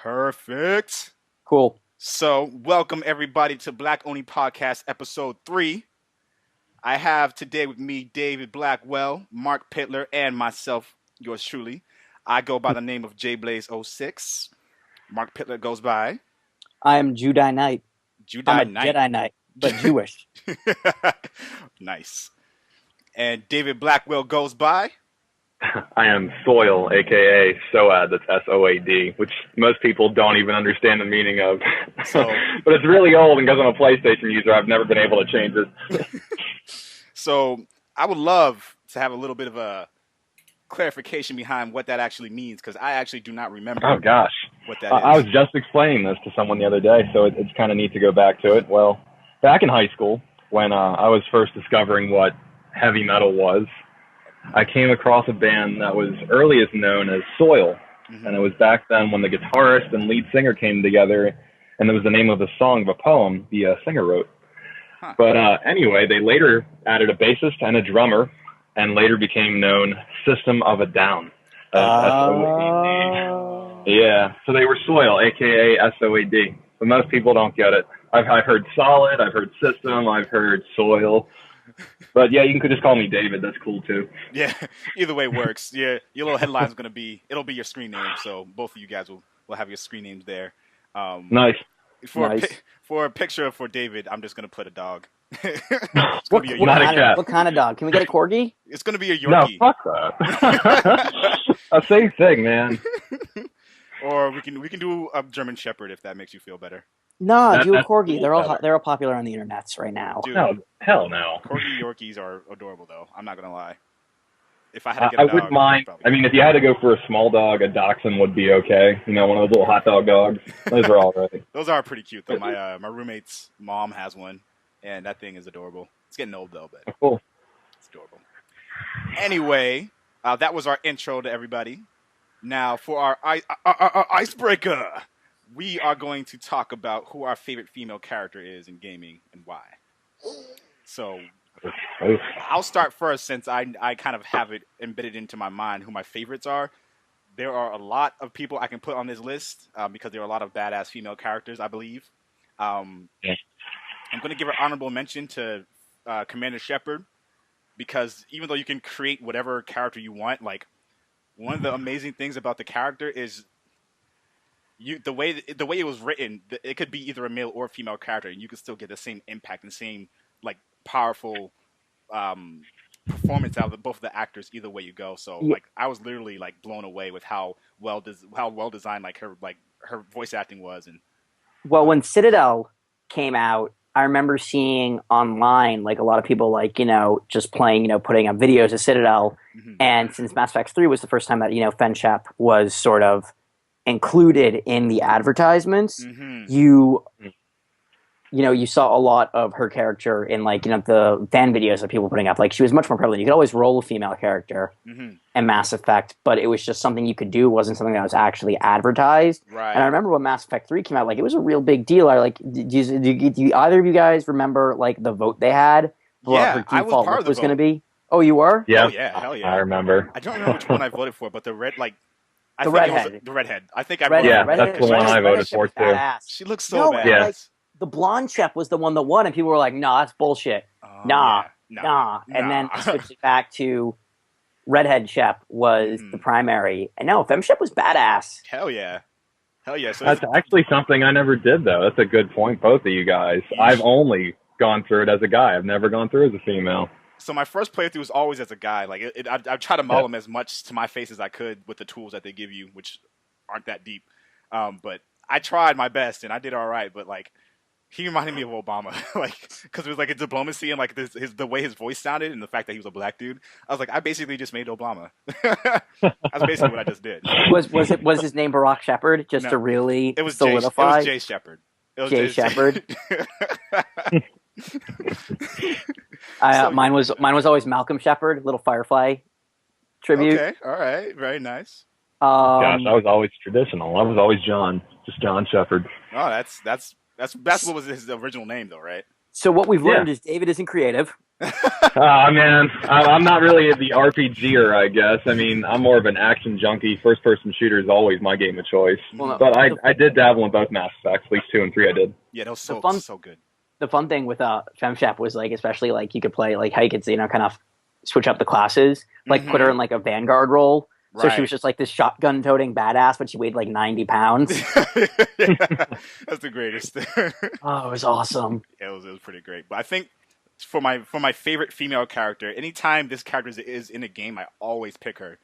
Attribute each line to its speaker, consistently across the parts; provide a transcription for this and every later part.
Speaker 1: Perfect.
Speaker 2: Cool.
Speaker 1: So, welcome everybody to Black Oni Podcast, episode 3. I have today with me David Blackwell, Mark Pittler, and myself, yours truly. I go by the name of JBlaze06. Mark Pittler goes by...
Speaker 2: I am JewdiKnight. I'm a
Speaker 1: JewdiKnight.
Speaker 2: Jedi Knight, but Jewish.
Speaker 1: Nice. And David Blackwell goes by...
Speaker 3: I am Soil, aka SOAD, that's S-O-A-D, which most people don't even understand the meaning of. But it's really old, and because I'm a PlayStation user, I've never been able to change it.
Speaker 1: So I would love to have a little bit of a clarification behind what that actually means, because I actually do not remember
Speaker 3: what that is. I was just explaining this to someone the other day, so it's kind of neat to go back to it. Well, back in high school, when I was first discovering what heavy metal was, I came across a band that was earliest known as Soil. And it was back then when the guitarist and lead singer came together, and it was the name of the song of a poem the singer wrote.
Speaker 1: Huh.
Speaker 3: But anyway, they later added a bassist and a drummer, and later became known System of a Down. S-O-A-D. Yeah, so they were Soil, a.k.a. S-O-A-D. But most people don't get it. I've heard Solid, I've heard System, I've heard Soil. But yeah, you can just call me David. That's cool too.
Speaker 1: Yeah, either way works. Yeah, your little headline's going to be, it'll be your screen name. So both of you guys will have your screen names there.
Speaker 3: Nice.
Speaker 1: For a picture for David, I'm just going to put a dog.
Speaker 2: What kind of dog? Can we get a corgi?
Speaker 1: It's going to be a Yorkie.
Speaker 3: No, fuck that. Same thing, man.
Speaker 1: Or we can do a German Shepherd if that makes you feel better.
Speaker 2: No, do a corgi. They're all popular on the internets right now.
Speaker 1: Dude,
Speaker 3: no, hell no.
Speaker 1: Corgi Yorkies are adorable, though. I'm not gonna lie. If I had to get a dog,
Speaker 3: I wouldn't mind. I mean, if you had to go for a small dog, a dachshund would be okay. You know, one of those little hot dog dogs. Those are all right.
Speaker 1: Those are pretty cute, though. My roommate's mom has one, and that thing is adorable. It's getting old though, but
Speaker 3: cool.
Speaker 1: It's adorable. Anyway, that was our intro to everybody. Now for our icebreaker. We are going to talk about who our favorite female character is in gaming and why. So, I'll start first since I kind of have it embedded into my mind who my favorites are. There are a lot of people I can put on this list because there are a lot of badass female characters, I believe. I'm going to give an honorable mention to Commander Shepard because even though you can create whatever character you want, like one of the amazing things about the character is the way it was written, it could be either a male or female character, and you could still get the same impact and same like powerful performance out of both of the actors either way you go. So like I was literally like blown away with how well designed like her voice acting was. And
Speaker 2: well, when Citadel came out, I remember seeing online like a lot of people like just playing putting up videos of Citadel, and since Mass Effect 3 was the first time that Fenchep was sort of included in the advertisements, you saw a lot of her character in like the fan videos that people were putting up. Like she was much more prevalent. You could always roll a female character in Mass Effect, but it was just something you could do. It wasn't something that was actually advertised.
Speaker 1: Right.
Speaker 2: And I remember when Mass Effect 3 came out, like it was a real big deal. Do either of you guys remember like the vote they had for what her default look was going to be? Oh, you were?
Speaker 3: Yeah.
Speaker 1: Oh, yeah, hell yeah.
Speaker 3: I remember.
Speaker 1: I don't remember which one I voted for, but the redhead.
Speaker 2: The redhead.
Speaker 1: I think I voted for.
Speaker 3: That's the one I voted for too.
Speaker 1: She looks so bad.
Speaker 3: Yeah.
Speaker 2: Like, the blonde Shep was the one that won, and people were like, "Nah, that's bullshit." Nah. And then I switched it back to redhead Shep was the primary, and no, Fem Shep was badass.
Speaker 1: Hell yeah. So
Speaker 3: that's actually something I never did though. That's a good point, both of you guys. I've only gone through it as a guy. I've never gone through it as a female.
Speaker 1: So my first playthrough was always as a guy. Like I try to model them as much to my face as I could with the tools that they give you, which aren't that deep. But I tried my best and I did all right. But like he reminded me of Obama, like because it was like a diplomacy and like the way his voice sounded and the fact that he was a black dude. I was like, I basically just made Obama. That's basically what I just did.
Speaker 2: Was his name Barack Shepard just to really solidify?
Speaker 1: It was Jay Shepard.
Speaker 2: Jay Shepard. Mine was always Malcolm Shepard, little Firefly tribute.
Speaker 1: Okay, all right, very nice.
Speaker 3: Gosh, I was always traditional. I was always John, just John Shepard.
Speaker 1: Oh, that's what was his original name, though, right?
Speaker 2: So what we've learned is David isn't creative.
Speaker 3: Man, I'm not really the RPGer, I guess. I mean, I'm more of an action junkie. First-person shooter is always my game of choice.
Speaker 2: Well, no,
Speaker 3: but I did dabble in both Mass Effects, at least 2 and 3 I did.
Speaker 1: Yeah, that was so good.
Speaker 2: The fun thing with FemShep was like, especially like you could play like how you could, kind of switch up the classes, like put her in like a Vanguard role. So she was just like this shotgun-toting badass, but she weighed like 90 pounds.
Speaker 1: Yeah, that's the greatest.
Speaker 2: Oh, it was awesome.
Speaker 1: Yeah, it was pretty great. But I think for my favorite female character, anytime this character is in a game, I always pick her,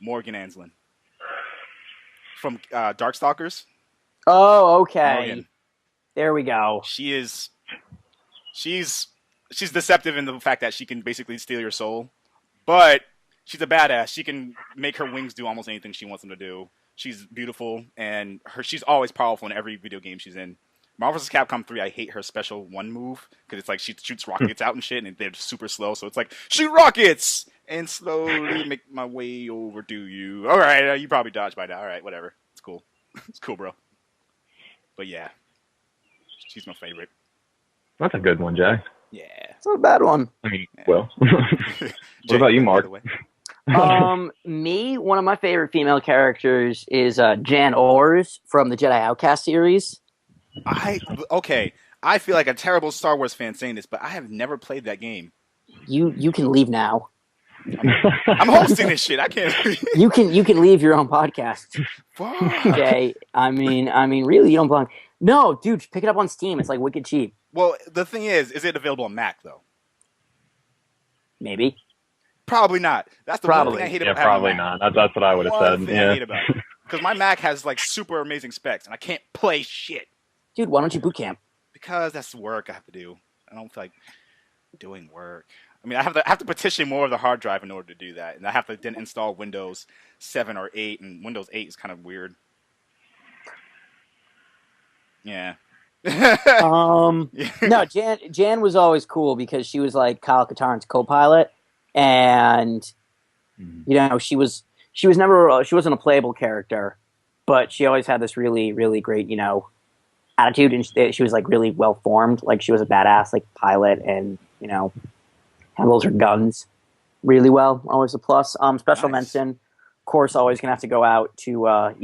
Speaker 1: Morgan Anslin from Darkstalkers.
Speaker 2: Oh, okay.
Speaker 1: Morgan.
Speaker 2: There we go.
Speaker 1: She's deceptive in the fact that she can basically steal your soul, but she's a badass. She can make her wings do almost anything she wants them to do. She's beautiful, and she's always powerful in every video game she's in. Marvel vs. Capcom 3, I hate her special one move, because it's like she shoots rockets out and shit, and they're super slow, so it's like, shoot rockets! And slowly make my way over to you. Alright, you probably dodged by now. Alright, whatever. It's cool. It's cool, bro. But yeah. She's my favorite.
Speaker 3: That's a good one, Jay.
Speaker 1: Yeah.
Speaker 2: It's not a bad one.
Speaker 3: I mean, well. What about you, Mark?
Speaker 2: Me, one of my favorite female characters is Jan Ors from the Jedi Outcast series.
Speaker 1: I feel like a terrible Star Wars fan saying this, but I have never played that game.
Speaker 2: You can leave now.
Speaker 1: I'm hosting this shit. I can't.
Speaker 2: You can leave your own podcast.
Speaker 1: Fuck.
Speaker 2: Okay. I mean, really, you don't belong. No, dude, pick it up on Steam. It's like wicked cheap.
Speaker 1: Well, the thing is it available on Mac though?
Speaker 2: Maybe.
Speaker 1: Probably not. That's the one thing I hate about
Speaker 3: Yeah, probably not. That's what I would have said.
Speaker 1: Thing I hate about it. Because my Mac has like super amazing specs, and I can't play shit.
Speaker 2: Dude, why don't you boot camp?
Speaker 1: Because that's the work I have to do. I don't feel like doing work. I mean, I have to petition more of the hard drive in order to do that, and I have to then install Windows 7 or 8, and Windows 8 is kind of weird. Yeah.
Speaker 2: No, Jan was always cool because she was like Kyle Katarn's co-pilot, and she wasn't a playable character, but she always had this really, really great attitude, and she was like really well formed. Like she was a badass like pilot, and handles her guns really well. Always a plus. Special mention, of course, always gonna have to go out to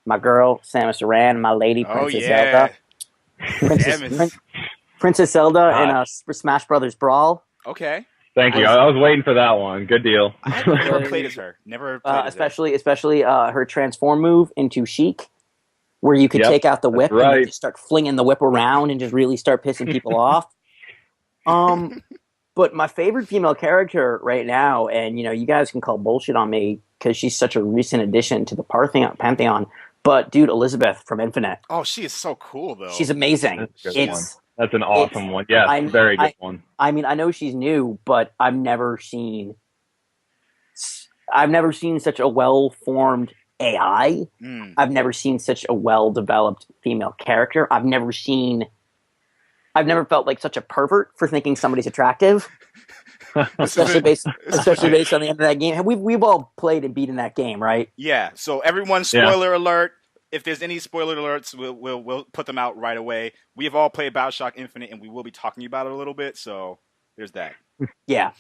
Speaker 2: my girl Samus Aran, my lady Princess Zelda. Princess Zelda in Smash Brothers Brawl.
Speaker 1: Okay.
Speaker 3: Thank you. I was waiting for that one. Good deal.
Speaker 1: I've never played as her. Never played as
Speaker 2: especially her transform move into Sheik, where you could take out the whip and just start flinging the whip around and just really start pissing people off. But my favorite female character right now, and you guys can call bullshit on me because she's such a recent addition to the Pantheon. But dude, Elizabeth from Infinite.
Speaker 1: Oh, she is so cool though.
Speaker 2: She's amazing.
Speaker 3: That's an awesome one. Yeah, very good one.
Speaker 2: I mean, I know she's new, but I've never seen such a well-formed AI. I've never seen such a well-developed female character. I've never felt like such a pervert for thinking somebody's attractive. especially based on the end of that game. We've all played and beaten that game, right?
Speaker 1: Yeah. So everyone, spoiler alert. If there's any spoiler alerts, we'll put them out right away. We have all played BioShock Infinite, and we will be talking about it a little bit. So there's that.
Speaker 2: Yeah.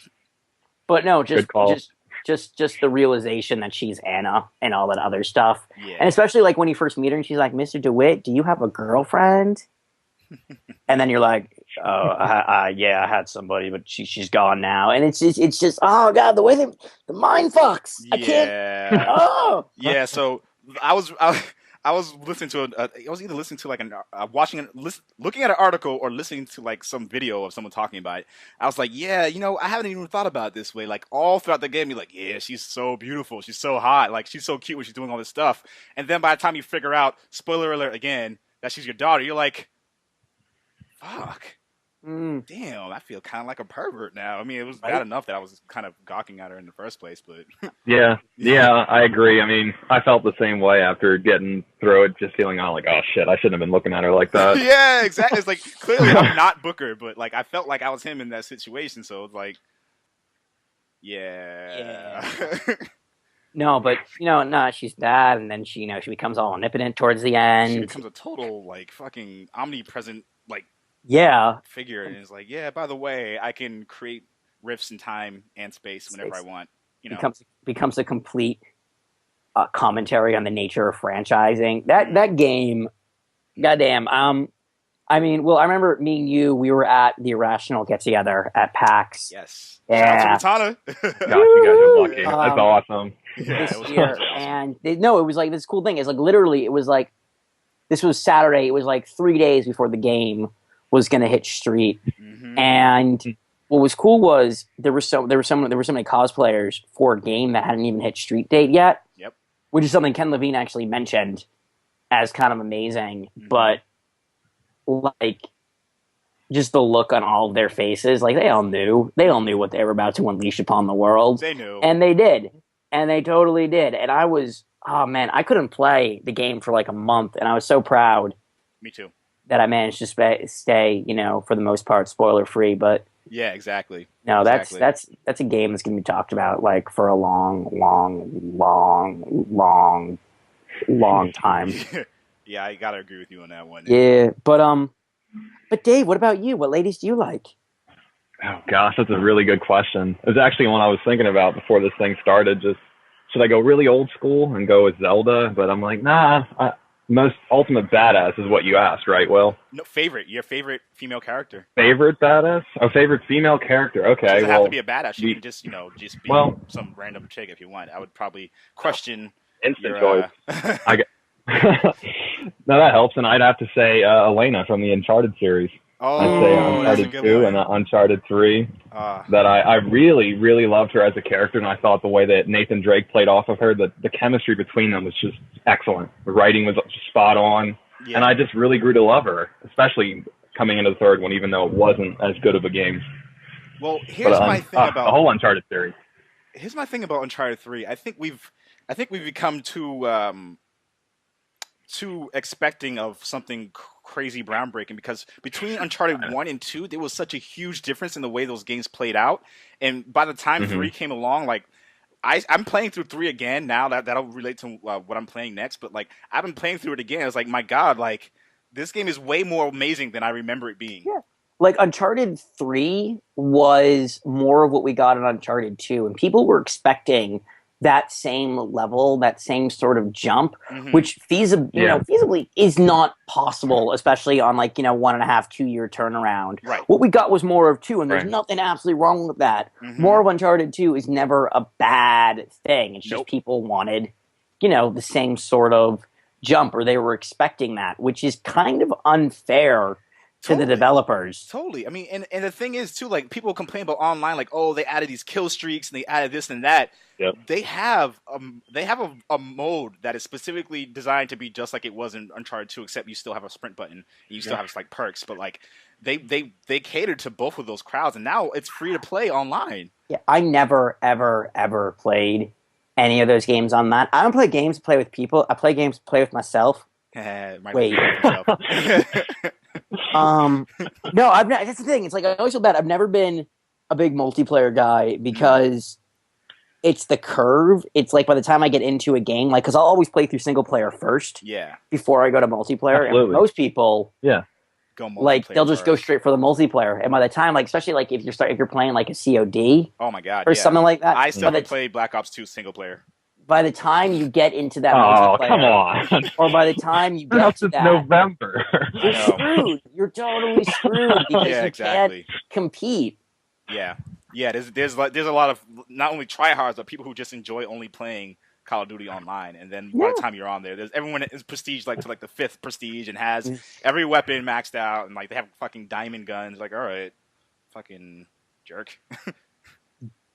Speaker 2: But no, just the realization that she's Anna and all that other stuff. Yeah. And especially like when you first meet her and she's like, Mr. DeWitt, do you have a girlfriend? And then you're like, yeah, I had somebody, but she's gone now. And it's just oh god, the way the mind fucks. I can't. Oh
Speaker 1: yeah. So I was listening to I was either listening to like looking at an article or listening to like some video of someone talking about it. I was like, yeah, I haven't even thought about it this way. Like all throughout the game, you're like, yeah, she's so beautiful, she's so hot, like she's so cute when she's doing all this stuff. And then by the time you figure out, spoiler alert again, that she's your daughter, you're like, fuck. Damn, I feel kind of like a pervert now. I mean, it was bad enough that I was kind of gawking at her in the first place, but...
Speaker 3: yeah, I agree. I mean, I felt the same way after getting through it, just feeling like, oh shit, I shouldn't have been looking at her like that.
Speaker 1: Yeah, exactly. It's like, clearly I'm not Booker, but like I felt like I was him in that situation, so it's like, yeah.
Speaker 2: No, but she's that, and then she becomes all omnipotent towards the end.
Speaker 1: She becomes a total like fucking omnipresent like
Speaker 2: Yeah.
Speaker 1: figure, and it's like, yeah, by the way, I can create rifts in time and space whenever I want. You know,
Speaker 2: becomes a complete commentary on the nature of franchising. That game, goddamn. I mean, well, I remember me and you. We were at the Irrational get together at PAX.
Speaker 1: Yes.
Speaker 2: Yeah.
Speaker 1: Shout out to
Speaker 3: Gosh, you guys are lucky. That's awesome.
Speaker 1: Yeah,
Speaker 2: this year, and it was like this cool thing. It's like literally, it was like this was Saturday. It was like 3 days before the game was going to hit street, and what was cool was there were so many cosplayers for a game that hadn't even hit street date yet.
Speaker 1: Yep.
Speaker 2: Which is something Ken Levine actually mentioned as kind of amazing, but like just the look on all of their faces, like they all knew what they were about to unleash upon the world.
Speaker 1: They knew,
Speaker 2: and they did, and they totally did. And I was, oh man, I couldn't play the game for like a month, and I was so proud.
Speaker 1: Me too.
Speaker 2: That I managed to stay, for the most part, spoiler free. But
Speaker 1: yeah, exactly.
Speaker 2: No, exactly. that's a game that's going to be talked about like for a long time.
Speaker 1: Yeah, I gotta agree with you on that one.
Speaker 2: Yeah, but Dave, what about you? What ladies do you like?
Speaker 3: Oh gosh, that's a really good question. It was actually one I was thinking about before this thing started. Just should I go really old school and go with Zelda? But I'm like, nah. Most ultimate badass is what you asked, right, Will?
Speaker 1: No, your favorite female character.
Speaker 3: Favorite badass? Oh, favorite female character. Okay,
Speaker 1: it doesn't have to be a badass. You can just, just be some random chick if you want. I would probably question
Speaker 3: instant choice. No, that helps, and I'd have to say Elena from the Uncharted series.
Speaker 1: Oh,
Speaker 3: I'd say Uncharted 2 and Uncharted 3. That I really, really loved her as a character, and I thought the way that Nathan Drake played off of her, the chemistry between them was just excellent. The writing was just spot on, and I just really grew to love her, especially coming into the third one, even though it wasn't as good of a game.
Speaker 1: Well, here's my thing about
Speaker 3: the whole Uncharted series.
Speaker 1: Here's my thing about Uncharted 3. I think we've become too expecting of something crazy groundbreaking, because between Uncharted 1 and 2 there was such a huge difference in the way those games played out, and by the time 3 came along, like I'm playing through 3 again now. That'll relate to what I'm playing next, but like I've been playing through it again. It's like, my God, like this game is way more amazing than I remember it being.
Speaker 2: Yeah. Like Uncharted 3 was more of what we got in Uncharted 2, and people were expecting that same level, that same sort of jump, which feasibly is not possible, especially on 1.5, 2 year turnaround.
Speaker 1: Right.
Speaker 2: What we got was more of 2, and there's nothing absolutely wrong with that. More of Uncharted 2 is never a bad thing. It's just people wanted, the same sort of jump, or they were expecting that, which is kind of unfair to the developers.
Speaker 1: Totally. I mean, and the thing is too, like, people complain about online, like, oh, they added these kill streaks and they added this and that.
Speaker 3: Yep.
Speaker 1: They have a mode that is specifically designed to be just like it was in Uncharted 2, except you still have a sprint button and you still have like perks, but like they catered to both of those crowds, and now it's free to play online. Yeah,
Speaker 2: I never ever played any of those games on that. I don't play games to play with people. I play games to play with myself. Wait. No, I've not. That's the thing. It's like I always feel bad. I've never been a big multiplayer guy because it's the curve. It's like by the time I get into a game, like, because I'll always play through single player first, before I go to multiplayer.
Speaker 3: Absolutely.
Speaker 2: And most people,
Speaker 1: go
Speaker 2: like they'll just go straight for the multiplayer. And by the time, like, especially like if you're playing like a COD,
Speaker 1: oh my God,
Speaker 2: or something like that.
Speaker 1: I still play Black Ops 2 single player.
Speaker 2: By the time you get into that multiplayer,
Speaker 3: come on.
Speaker 2: or by the time you get to that,
Speaker 3: November,
Speaker 2: you're screwed. You're totally screwed because you can't compete.
Speaker 1: Yeah. There's a lot of not only tryhards, but people who just enjoy only playing Call of Duty online. And then by the time you're on there, everyone is prestige like to like the 5th prestige and has every weapon maxed out, and like they have fucking diamond guns. Like, all right, fucking jerk.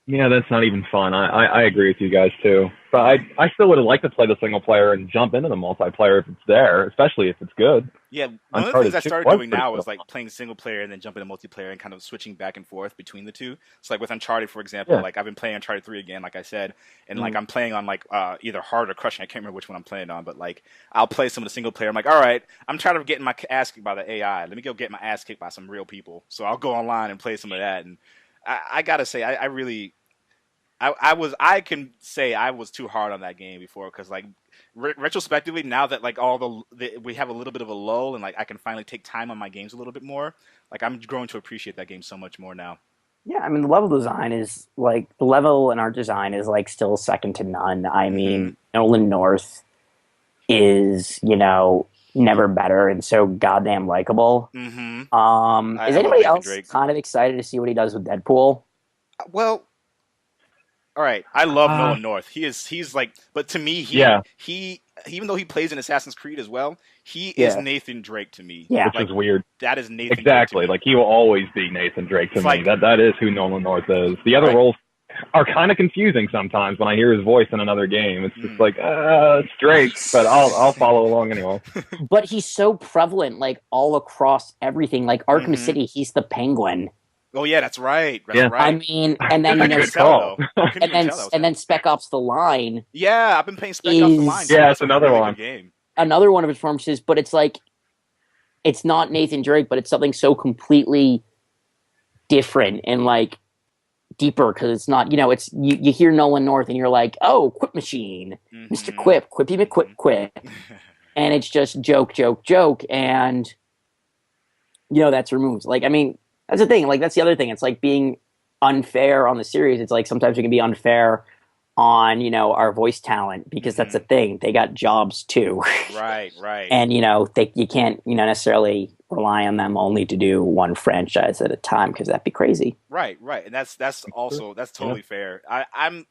Speaker 3: Yeah, that's not even fun. I agree with you guys too. But I still would have liked to play the single player and jump into the multiplayer if it's there, especially if it's good.
Speaker 1: Yeah, one of the things I started doing now is like playing single player and then jumping to multiplayer and kind of switching back and forth between the two. So like with Uncharted, for example, like I've been playing Uncharted 3 again, like I said, and like I'm playing on like either hard or crushing. I can't remember which one I'm playing on, but like I'll play some of the single player. I'm like, all right, I'm tired of getting my ass kicked by the AI. Let me go get my ass kicked by some real people. So I'll go online and play some of that. And I gotta say, I can say I was too hard on that game before, because like retrospectively, now that like we have a little bit of a lull and like I can finally take time on my games a little bit more, like I'm growing to appreciate that game so much more now.
Speaker 2: Yeah, I mean, the level design is like the level and art design is like still second to none. I mean, Nolan North is, you know, never better and so goddamn likable. Is anybody else kind of excited to see what he does with Deadpool?
Speaker 1: Well, all right, I love Nolan North. He's like, but to me, he even though he plays in Assassin's Creed as well, he is Nathan Drake to me.
Speaker 3: Yeah, which is weird.
Speaker 1: That is Nathan
Speaker 3: exactly.
Speaker 1: Drake
Speaker 3: Like he will always be Nathan Drake to me. That is who Nolan North is. The other roles are kind of confusing sometimes when I hear his voice in another game. It's just like it's Drake, but I'll follow along anyway.
Speaker 2: But he's so prevalent, like all across everything. Like Arkham City, he's the Penguin.
Speaker 1: Oh yeah, that's right. That's right.
Speaker 2: I mean, and then and then Spec Ops: The Line.
Speaker 1: Yeah, I've been playing Spec Ops: The Line.
Speaker 3: Yeah, it's another one.
Speaker 1: Game.
Speaker 2: Another one of his performances, but it's like it's not Nathan Drake, but it's something so completely different and like deeper because it's not. You know, it's you hear Nolan North and you're like, oh, Quip Machine, Mr. Quip, Quippy McQuip, Quip, and it's just joke, and you know that's removed. Like, I mean. That's the thing. Like, that's the other thing. It's like being unfair on the series. It's like sometimes we can be unfair on, you know, our voice talent because that's the thing. They got jobs too.
Speaker 1: Right.
Speaker 2: And, you know, you can't, you know, necessarily rely on them only to do one franchise at a time because that'd be crazy. Right.
Speaker 1: And that's totally fair. I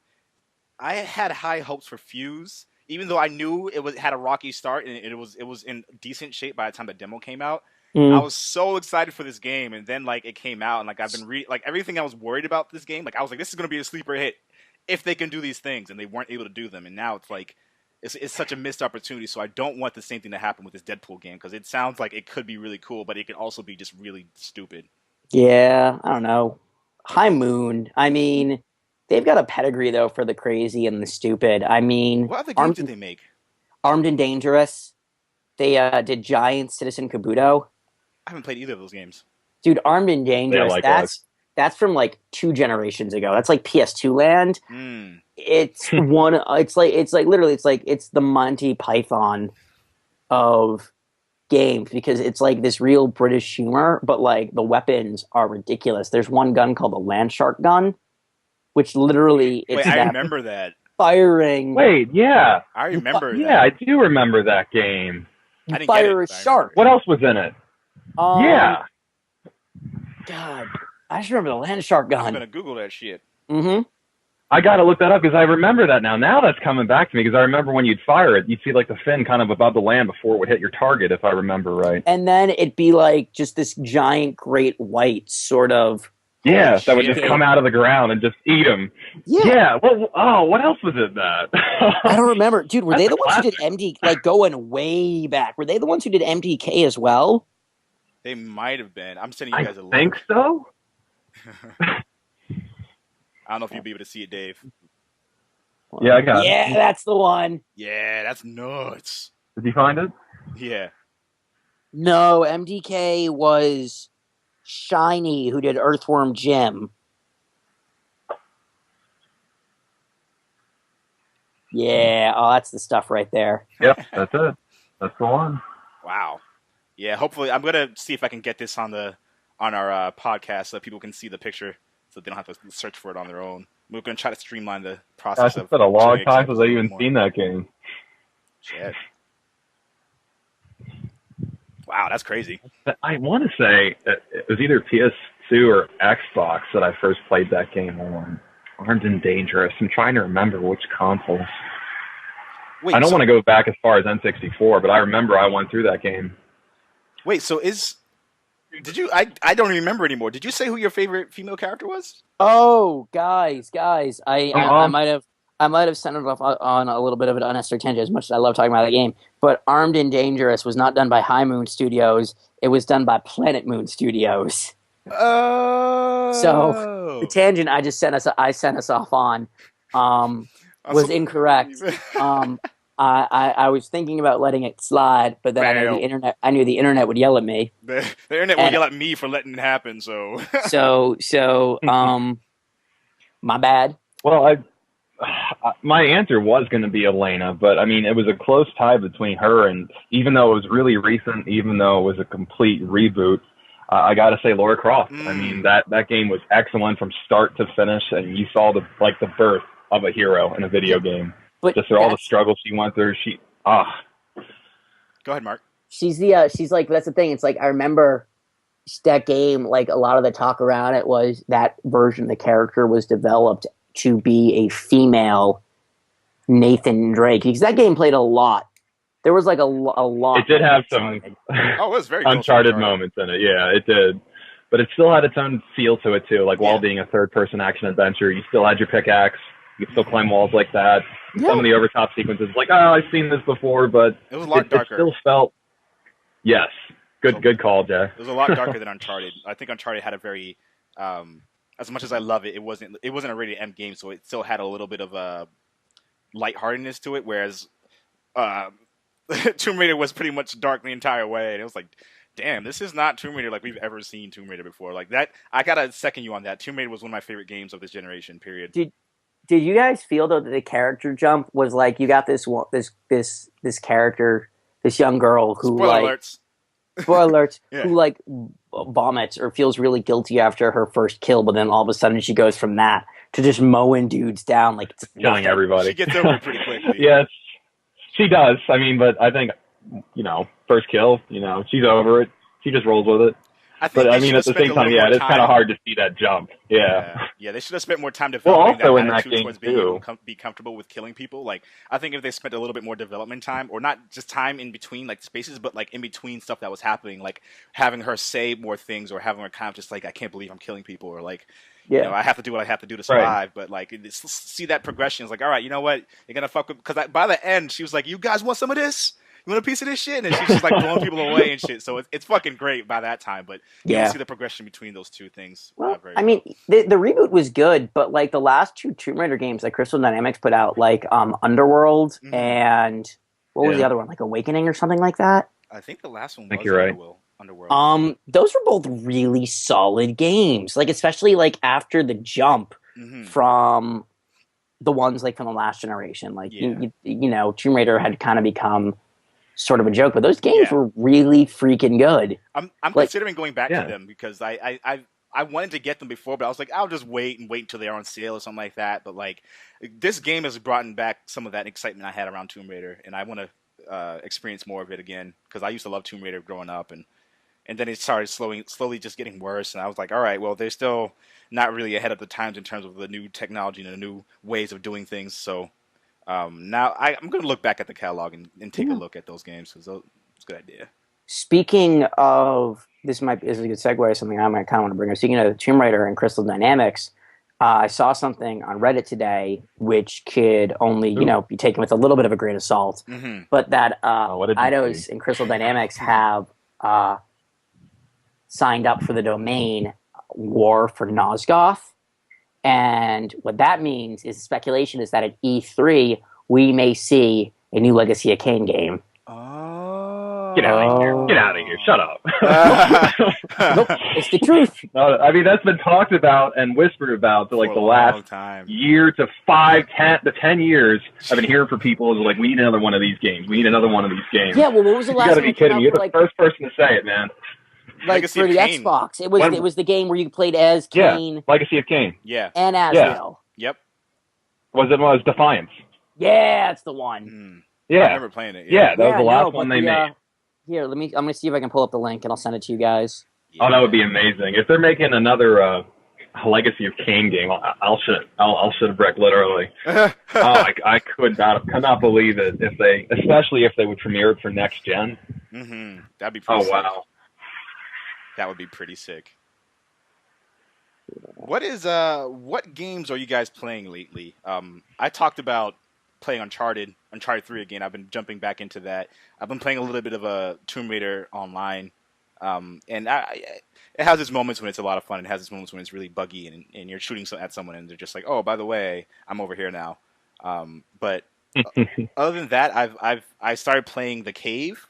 Speaker 1: had high hopes for Fuse, even though I knew it had a rocky start and it was in decent shape by the time the demo came out. I was so excited for this game, and then like it came out, and like I've been like everything I was worried about this game. Like I was like, this is going to be a sleeper hit if they can do these things, and they weren't able to do them. And now it's like it's such a missed opportunity. So I don't want the same thing to happen with this Deadpool game because it sounds like it could be really cool, but it could also be just really stupid.
Speaker 2: Yeah, I don't know. High Moon. I mean, they've got a pedigree though for the crazy and the stupid. I mean,
Speaker 1: what other games did they make?
Speaker 2: Armed and Dangerous. They did Giant, Citizen Kabuto.
Speaker 1: I haven't played either of those games.
Speaker 2: Dude, Armed and Dangerous, that's from like 2 generations ago. That's like PS2 land. It's it's the Monty Python of games because it's like this real British humor, but like the weapons are ridiculous. There's one gun called the Landshark gun, which literally
Speaker 1: I remember that.
Speaker 2: Firing.
Speaker 3: Wait, yeah.
Speaker 1: I remember that.
Speaker 3: Yeah, I do remember that game.
Speaker 2: You fire a shark.
Speaker 3: What else was in it? Yeah.
Speaker 2: God, I just remember the Landshark gun.
Speaker 1: I'm gonna Google that shit.
Speaker 3: I gotta look that up because I remember that now. Now that's coming back to me because I remember when you'd fire it, you'd see like the fin kind of above the land before it would hit your target, if I remember right.
Speaker 2: And then it'd be like just this giant great white sort of.
Speaker 3: Yeah, that would just come out of the ground and just eat them. Yeah. Well, what else was in that?
Speaker 2: I don't remember. Dude, were they the ones who did MD, like going way back? Were they the ones who did MDK as well?
Speaker 1: They might have been. I'm sending you guys a link.
Speaker 3: I think so.
Speaker 1: I don't know if you'll be able to see it, Dave.
Speaker 3: Yeah, I got it.
Speaker 2: Yeah, that's the one.
Speaker 1: Yeah, that's nuts.
Speaker 3: Did you find it?
Speaker 1: Yeah.
Speaker 2: No, MDK was Shiny, who did Earthworm Jim. Yeah, that's the stuff right there.
Speaker 3: Yep, that's it. That's the one.
Speaker 1: Wow. Yeah, hopefully I'm gonna see if I can get this on our podcast so that people can see the picture, so they don't have to search for it on their own. We're gonna try to streamline the process.
Speaker 3: It's been a long time since I've even seen that game.
Speaker 1: Shit. Wow, that's crazy.
Speaker 3: I want to say that it was either PS2 or Xbox that I first played that game on. Armed and Dangerous. I'm trying to remember which console.
Speaker 1: Wait,
Speaker 3: I don't want to go back as far as N64, but I remember I went through that game.
Speaker 1: Wait, so did you? I don't remember anymore. Did you say who your favorite female character was?
Speaker 2: Oh, guys, I might have sent it off on a little bit of an unnecessary tangent. As much as I love talking about the game, but Armed and Dangerous was not done by High Moon Studios. It was done by Planet Moon Studios.
Speaker 1: Oh.
Speaker 2: So the tangent I sent us off on was incorrect. I was thinking about letting it slide, but then I knew the internet would yell at me.
Speaker 1: The internet would yell at me for letting it happen. So
Speaker 2: my bad.
Speaker 3: Well, my answer was going to be Elena, but I mean, it was a close tie between her and, even though it was really recent, even though it was a complete reboot, I got to say Lara Croft. I mean, that game was excellent from start to finish, and you saw the birth of a hero in a video game.
Speaker 2: But
Speaker 3: just all the struggles she went through.
Speaker 1: Go ahead, Mark.
Speaker 2: She's like, that's the thing. It's like, I remember that game, like a lot of the talk around it was that version of the character was developed to be a female Nathan Drake, because that game played a lot. There was like a lot.
Speaker 3: It did have some
Speaker 1: it was very
Speaker 3: Uncharted moments in it. Yeah, it did. But it still had its own feel to it too. Like while being a third-person action adventure, you still had your pickaxe. You could still climb walls like that. Yeah. Some of the over-top sequences, like, I've seen this before, but
Speaker 1: it was a lot darker.
Speaker 3: It still felt. Yes, good call, Jay.
Speaker 1: It was a lot darker than Uncharted. I think Uncharted had a very, as much as I love it, it wasn't a rated M game, so it still had a little bit of a lightheartedness to it, whereas Tomb Raider was pretty much dark the entire way, and it was like, damn, this is not Tomb Raider like we've ever seen Tomb Raider before. Like that, I gotta second you on that. Tomb Raider was one of my favorite games of this generation. Period.
Speaker 2: Did you guys feel though that the character jump was like, you got this character, this young girl who spoiler alerts,
Speaker 1: yeah.
Speaker 2: who like vomits or feels really guilty after her first kill, but then all of a sudden she goes from that to just mowing dudes down, like
Speaker 3: killing everybody.
Speaker 1: She gets over it pretty quickly.
Speaker 3: Yes. She does. I mean, but I think, first kill, she's over it. She just rolls with it. But I mean, at the same time, it's kind of hard to see that jump. Yeah.
Speaker 1: Yeah, they should have spent more time developing
Speaker 3: also
Speaker 1: that
Speaker 3: in that
Speaker 1: attitude
Speaker 3: game
Speaker 1: towards being
Speaker 3: too.
Speaker 1: able to be comfortable with killing people. Like, I think if they spent a little bit more development time, or not just time in between like spaces, but like in between stuff that was happening, like having her say more things, or having her kind of just like, I can't believe I'm killing people, or like, I have to do what I have to do to survive. Right. But like, see that progression. It's like, all right, you know what? You're gonna fuck with, because by the end she was like, you guys want some of this? You want a piece of this shit? And she's just like blowing people away and shit. So it's fucking great by that time. But you can see the progression between those two things.
Speaker 2: Well, I mean, the reboot was good, but like the last two Tomb Raider games that Crystal Dynamics put out, like Underworld and what was the other one? Like Awakening or something like that?
Speaker 1: I think the last one was
Speaker 2: Underworld. Those were both really solid games. Like, especially like after the jump from the ones like from the last generation. Like, you know, Tomb Raider had kind of become sort of a joke, but those games were really freaking good.
Speaker 1: I'm considering going back to them, because I wanted to get them before, but I was like, I'll just wait until they're on sale or something like that. But like, this game has brought back some of that excitement I had around Tomb Raider, and I want to experience more of it again, because I used to love Tomb Raider growing up, and then it started slowly just getting worse, and I was like, all right, well, they're still not really ahead of the times in terms of the new technology and the new ways of doing things. So now I'm going to look back at the catalog and take a look at those games, because it's a good idea.
Speaker 2: Speaking of, is a good segue, something I might kind of want to bring up. Speaking of Tomb Raider and Crystal Dynamics, I saw something on Reddit today, which could only, be taken with a little bit of a grain of salt, but that Eidos and Crystal Dynamics have signed up for the domain War for Nosgoth. And what that means is, speculation is that at E3, we may see a new Legacy of Kain game.
Speaker 1: Oh.
Speaker 3: Get out of here. Get out of here. Shut up.
Speaker 2: Nope, it's the truth.
Speaker 3: No, I mean, that's been talked about and whispered about for like the last year to 10 years. I've been hearing from people who are like, we need another one of these games. We need another one of these games.
Speaker 2: Yeah, well, what was the last one?
Speaker 3: You gotta be kidding me. You're the first person to say it, man.
Speaker 2: Like
Speaker 1: Legacy
Speaker 2: for the
Speaker 1: Kain.
Speaker 2: Xbox, it was the game where you played as Kain.
Speaker 3: Yeah, Legacy of Kain.
Speaker 1: Yeah.
Speaker 2: And Asriel.
Speaker 1: Yep.
Speaker 3: Was Defiance.
Speaker 2: Yeah, that's the one.
Speaker 3: Yeah.
Speaker 1: I remember playing it.
Speaker 3: Yeah, that was the last one they made.
Speaker 2: Here, I'm gonna see if I can pull up the link and I'll send it to you guys.
Speaker 3: Yeah. Oh, that would be amazing. If they're making another Legacy of Kain game, I'll shit a brick, literally. I cannot believe it, especially if they would premiere it for next gen.
Speaker 1: That'd be pretty sick.
Speaker 3: Wow.
Speaker 1: That would be pretty sick. What games are you guys playing lately? I talked about playing Uncharted 3 again. I've been jumping back into that. I've been playing a little bit of a Tomb Raider online, and it has its moments when it's a lot of fun. It has its moments when it's really buggy and you're shooting at someone and they're just like, oh, by the way, I'm over here now. But other than that, I started playing The Cave.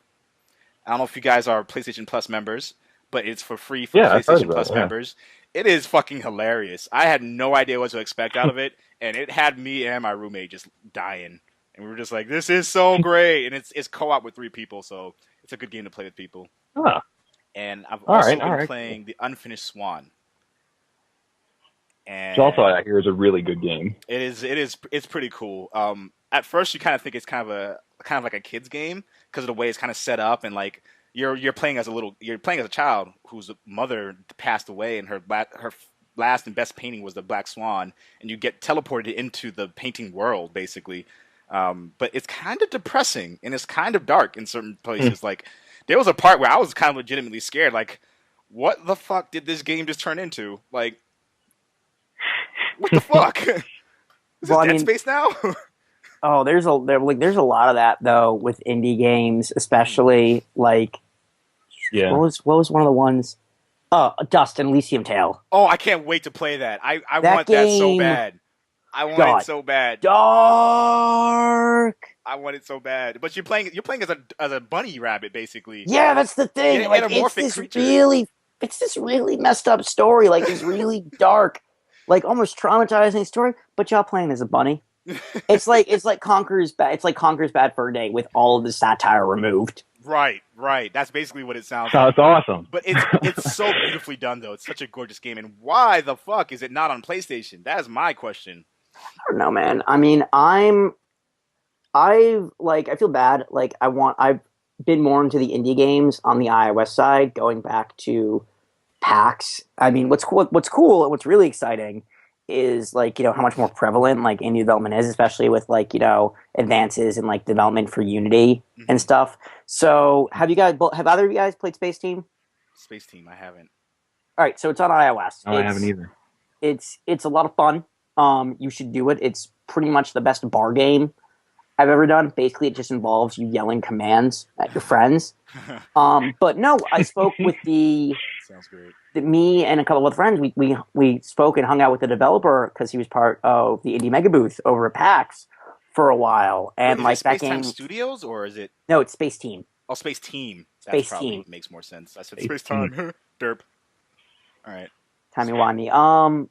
Speaker 1: I don't know if you guys are PlayStation Plus members, but it's for free for PlayStation Plus members. It is fucking hilarious. I had no idea what to expect out of it, and it had me and my roommate just dying. And we were just like, "This is so great!" And it's co-op with 3 people, so it's a good game to play with people.
Speaker 3: Huh.
Speaker 1: And I've also been playing The Unfinished Swan. And
Speaker 3: which also I hear is a really good game.
Speaker 1: It's pretty cool. At first, you kind of think it's kind of like a kid's game because of the way it's kind of set up, and like you're playing as a child whose mother passed away, and her last and best painting was the Black Swan, and you get teleported into the painting world basically. But it's kind of depressing and it's kind of dark in certain places. Like there was a part where I was kind of legitimately scared. Like, what the fuck did this game just turn into? Like, what the fuck? Is this Dead Space now?
Speaker 2: Oh, there's a lot of that though with indie games, especially like.
Speaker 3: Yeah.
Speaker 2: What was one of the ones? Dust and Elysium Tale.
Speaker 1: Oh, I can't wait to play that. I want that so bad. I want it so bad.
Speaker 2: Dark.
Speaker 1: I want it so bad. But you're playing as a bunny rabbit basically.
Speaker 2: Yeah, that's the thing. Like, it's this really messed up story. Like this really dark, like almost traumatizing story. But y'all playing as a bunny. It's like Conker's Bad Fur Day with all of the satire removed.
Speaker 1: Right. That's basically what it sounds
Speaker 3: like. That's awesome.
Speaker 1: But it's so beautifully done, though. It's such a gorgeous game. And why the fuck is it not on PlayStation? That is my question.
Speaker 2: I don't know, man. I mean, I feel bad. Like, I've been more into the indie games on the iOS side, going back to PAX. I mean, what's cool and what's really exciting is like, you know, how much more prevalent like indie development is, especially with like, you know, advances in like development for Unity and stuff. So have either of you guys played Space Team?
Speaker 1: Space Team, I haven't.
Speaker 2: All right, so it's on iOS.
Speaker 3: I haven't either.
Speaker 2: It's a lot of fun. You should do it. It's pretty much the best bar game I've ever done. Basically, it just involves you yelling commands at your friends. But no, I spoke with
Speaker 1: sounds great.
Speaker 2: Me and a couple of friends, we spoke and hung out with the developer because he was part of the Indie Mega Booth over at PAX for a while. And like that game,
Speaker 1: Studios or is it?
Speaker 2: No, it's Space Team.
Speaker 1: Oh, Space Team.
Speaker 2: Space
Speaker 1: That probably
Speaker 2: Team
Speaker 1: makes more sense. I said Space Time. Derp. All right.
Speaker 2: Timey-wimey.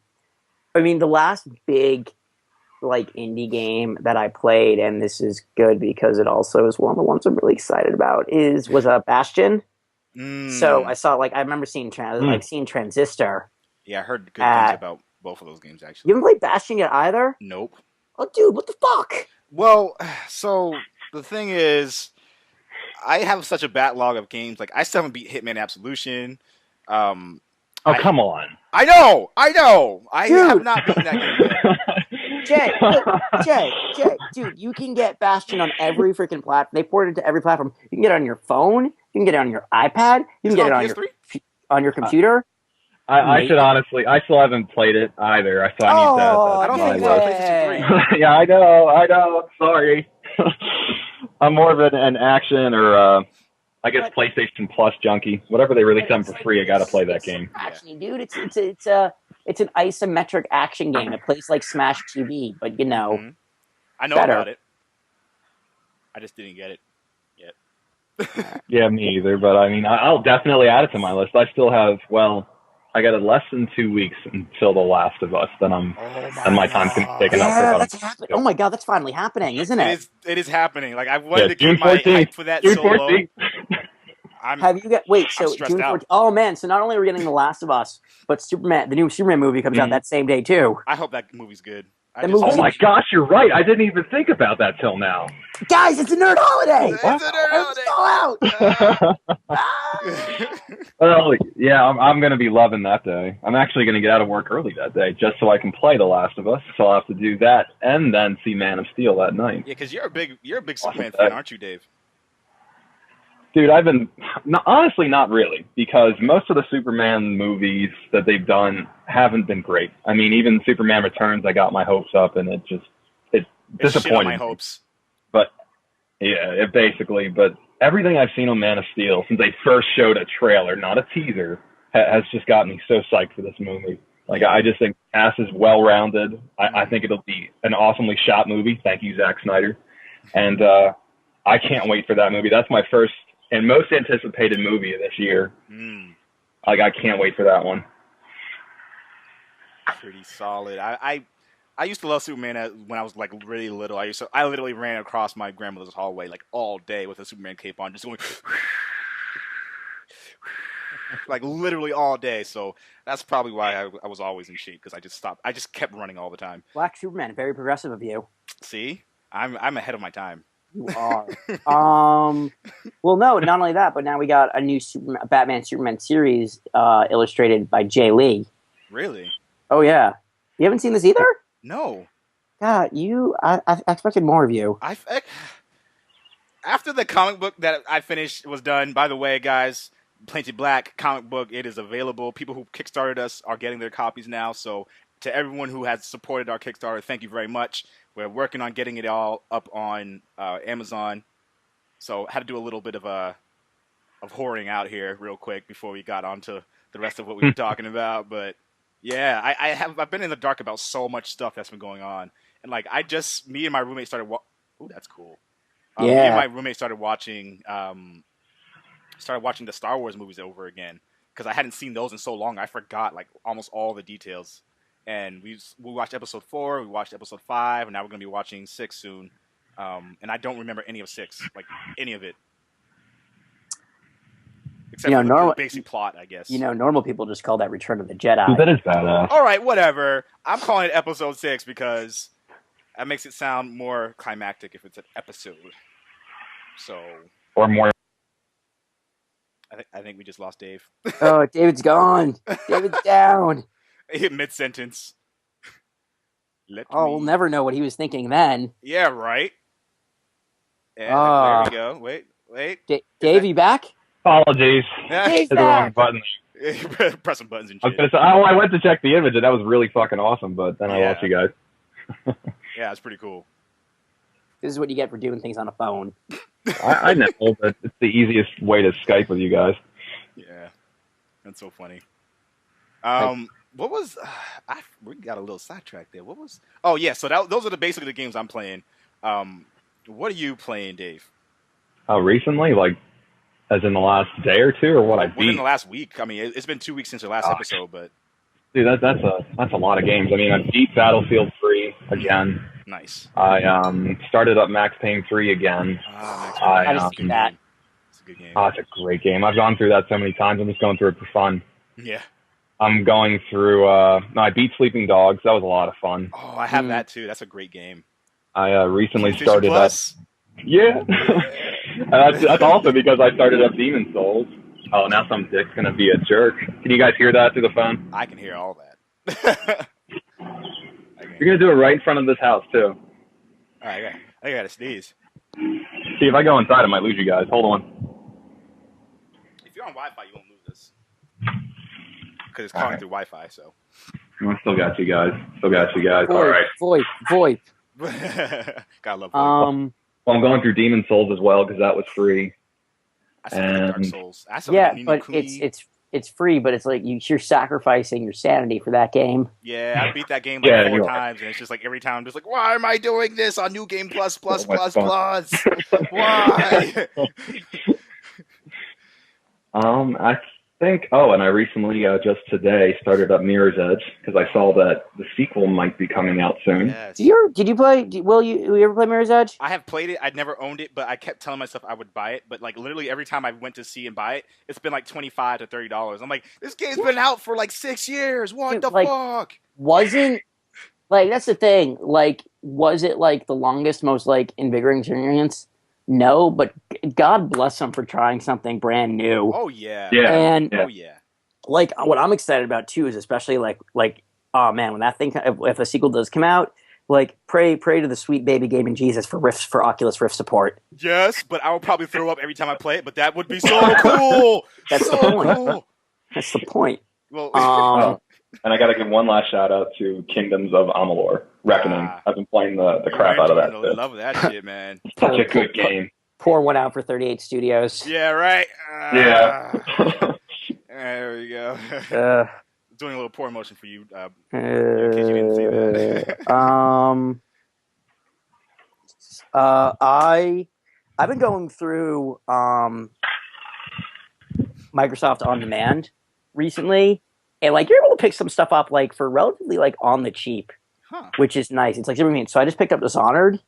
Speaker 2: I mean, the last big like indie game that I played, and this is good because it also is one of the ones I'm really excited about, was Bastion. So I remember seeing Transistor.
Speaker 1: Yeah, I heard good things about both of those games actually.
Speaker 2: You haven't played Bastion yet either?
Speaker 1: Nope.
Speaker 2: Oh, dude, what the fuck?
Speaker 1: Well, so the thing is, I have such a backlog of games. Like I still haven't beat Hitman Absolution.
Speaker 3: Come on.
Speaker 1: I know. I have not beaten that game yet.
Speaker 2: Jay, dude, you can get Bastion on every freaking platform. They ported it to every platform. You can get it on your phone. You can get it on your iPad. You can get it on your computer.
Speaker 3: I should honestly, I still haven't played it either. I
Speaker 1: don't think so. PlayStation 3.
Speaker 3: Yeah, I know. Sorry. I'm more of an action or I guess PlayStation Plus junkie. Whatever they release them for free, I gotta play that game.
Speaker 2: Actually, dude, it's an isometric action game. It plays like Smash TV, but you know,
Speaker 1: I know about it. I just didn't get it yet.
Speaker 3: Yeah, me either. But I mean, I'll definitely add it to my list. I still have I got less than 2 weeks until The Last of Us. Then my time's gonna be taken up.
Speaker 2: That's happening. Oh my god, that's finally happening, isn't it?
Speaker 1: It is happening. Like I wanted to get my hype for that
Speaker 3: June
Speaker 1: so low.
Speaker 2: Have you got so June 14th? Oh man, so not only are we getting The Last of Us, but the new Superman movie comes out that same day too.
Speaker 1: I hope that movie's good.
Speaker 3: Oh my gosh, you're right. I didn't even think about that till now.
Speaker 2: Guys, it's a nerd holiday.
Speaker 1: It's a nerd holiday.
Speaker 2: It's all out.
Speaker 3: Well, yeah, I'm going to be loving that day. I'm actually going to get out of work early that day just so I can play The Last of Us. So I'll have to do that and then see Man of Steel that night.
Speaker 1: Yeah, because you're a big Superman fan, aren't you, Dave?
Speaker 3: Dude, I've been honestly not really, because most of the Superman movies that they've done haven't been great. I mean, even Superman Returns, I got my hopes up, and it disappointed
Speaker 1: shit on my hopes.
Speaker 3: But yeah, but everything I've seen on Man of Steel since they first showed a trailer, not a teaser, has just got me so psyched for this movie. Like, I just think the cast is well-rounded. I think it'll be an awesomely shot movie. Thank you, Zack Snyder. And I can't wait for that movie. That's my first and most anticipated movie of this year. Like, I can't wait for that one.
Speaker 1: Pretty solid. I used to love Superman when I was like really little. I literally ran across my grandmother's hallway like all day with a Superman cape on, just going like literally all day. So that's probably why I was always in shape, because I just stopped. I just kept running all the time.
Speaker 2: Black Superman, very progressive of you.
Speaker 1: See, I'm ahead of my time.
Speaker 2: You are. Well, no, not only that, but now we got a new Batman Superman series illustrated by Jay Lee.
Speaker 1: Really?
Speaker 2: Oh yeah. You haven't seen this either?
Speaker 1: No.
Speaker 2: God, I expected more of you.
Speaker 1: After the comic book that I finished was done, by the way, guys, Plenty Black comic book, it is available. People who Kickstarted us are getting their copies now. So to everyone who has supported our Kickstarter, thank you very much. We're working on getting it all up on Amazon. So I had to do a little bit of whoring out here real quick before we got on to the rest of what we were talking about. But yeah, I've been in the dark about so much stuff that's been going on. And like me and my roommate started ooh, that's cool.
Speaker 2: Yeah.
Speaker 1: Me and my roommate started watching the Star Wars movies over again, because I hadn't seen those in so long. I forgot like almost all the details. And we watched episode 4, we watched episode 5, and now we're going to be watching 6 soon. And I don't remember any of 6, like any of it. Except for the basic plot, I guess.
Speaker 2: Normal people just call that Return of the Jedi.
Speaker 3: That is badass.
Speaker 1: All right, whatever. I'm calling it episode 6 because that makes it sound more climactic if it's an episode. So.
Speaker 3: Or more.
Speaker 1: I think we just lost Dave.
Speaker 2: Oh, David's gone. David's down.
Speaker 1: Hit mid-sentence.
Speaker 2: We'll never know what he was thinking then.
Speaker 1: Yeah, right. And there we go. Wait.
Speaker 2: Dave, you back?
Speaker 3: Apologies.
Speaker 2: Dave's
Speaker 3: Hit the wrong button.
Speaker 1: Pressing buttons and shit.
Speaker 3: I went to check the image, and that was really fucking awesome, but then I lost you guys.
Speaker 1: Yeah, it's pretty cool.
Speaker 2: This is what you get for doing things on a phone.
Speaker 3: I know, but it's the easiest way to Skype with you guys.
Speaker 1: Yeah, that's so funny. What was? We got a little sidetracked there. What was? Oh yeah, so those are basically the games I'm playing. What are you playing, Dave?
Speaker 3: Recently, like, as in the last day or two, or what I beat?
Speaker 1: Within the last week. I mean, it's been 2 weeks since your last episode, but
Speaker 3: dude, that's a lot of games. I mean, I beat Battlefield 3 again.
Speaker 1: Nice.
Speaker 3: I started up Max Payne 3 again.
Speaker 2: I just beat that.
Speaker 1: It's a good game.
Speaker 3: It's a great game. I've gone through that so many times. I'm just going through it for fun.
Speaker 1: Yeah.
Speaker 3: I'm going through. I beat Sleeping Dogs. That was a lot of fun.
Speaker 1: Oh, I have that too. That's a great game.
Speaker 3: I recently started
Speaker 1: Plus?
Speaker 3: up. Yeah. That's also because I started up Demon Souls. Oh, now some dick's gonna be a jerk. Can you guys hear that through the phone?
Speaker 1: I can hear all that.
Speaker 3: You're gonna do it right in front of this house too.
Speaker 1: All right, I gotta sneeze.
Speaker 3: See, if I go inside, I might lose you guys. Hold on.
Speaker 1: If you're on Wi-Fi, you won't lose this, because it's calling through Wi-Fi. So.
Speaker 3: I still got you guys. All right.
Speaker 2: VoIP.
Speaker 1: Gotta love VoIP.
Speaker 3: Well, I'm going through Demon Souls as well because that was free.
Speaker 1: I said Dark Souls.
Speaker 2: But it's free, but it's like you're sacrificing your sanity for that game.
Speaker 1: Yeah, I beat that game like 4 times, and it's just like every time I'm just like, why am I doing this on New Game Plus? Why?
Speaker 3: I think. Oh, and I recently just today started up Mirror's Edge because I saw that the sequel might be coming out soon.
Speaker 1: Yes.
Speaker 2: Did you play? Will you ever play Mirror's Edge?
Speaker 1: I have played it. I'd never owned it, but I kept telling myself I would buy it. But like literally every time I went to see and buy it, it's been like $25 to $30. I'm like, this game's been out for like 6 years. What the fuck?
Speaker 2: Wasn't like that's the thing. Like, was it like the longest, most like invigorating experience? No, but God bless them for trying something brand new.
Speaker 1: Oh yeah.
Speaker 2: And
Speaker 1: oh yeah.
Speaker 2: Like what I'm excited about too is especially like oh man, when that thing if a sequel does come out, like pray to the sweet baby gaming Jesus for Oculus Rift support.
Speaker 1: Yes, but I will probably throw up every time I play it. But that would be so cool.
Speaker 2: That's
Speaker 1: so
Speaker 2: the point.
Speaker 1: Cool.
Speaker 2: That's the point.
Speaker 1: Well,
Speaker 3: and I got to give one last shout out to Kingdoms of Amalur Reckoning. I've been playing the crap out of that.
Speaker 1: I love that shit, man.
Speaker 3: Such a good game.
Speaker 2: Pour one out for 38 Studios.
Speaker 1: Yeah, right.
Speaker 3: Yeah.
Speaker 1: There we go. Doing a little pour motion for you. In case you didn't see that.
Speaker 2: I've been going through Microsoft On Demand recently, and like you're able to pick some stuff up like for relatively like on the cheap, which is nice. It's like so I just picked up Dishonored.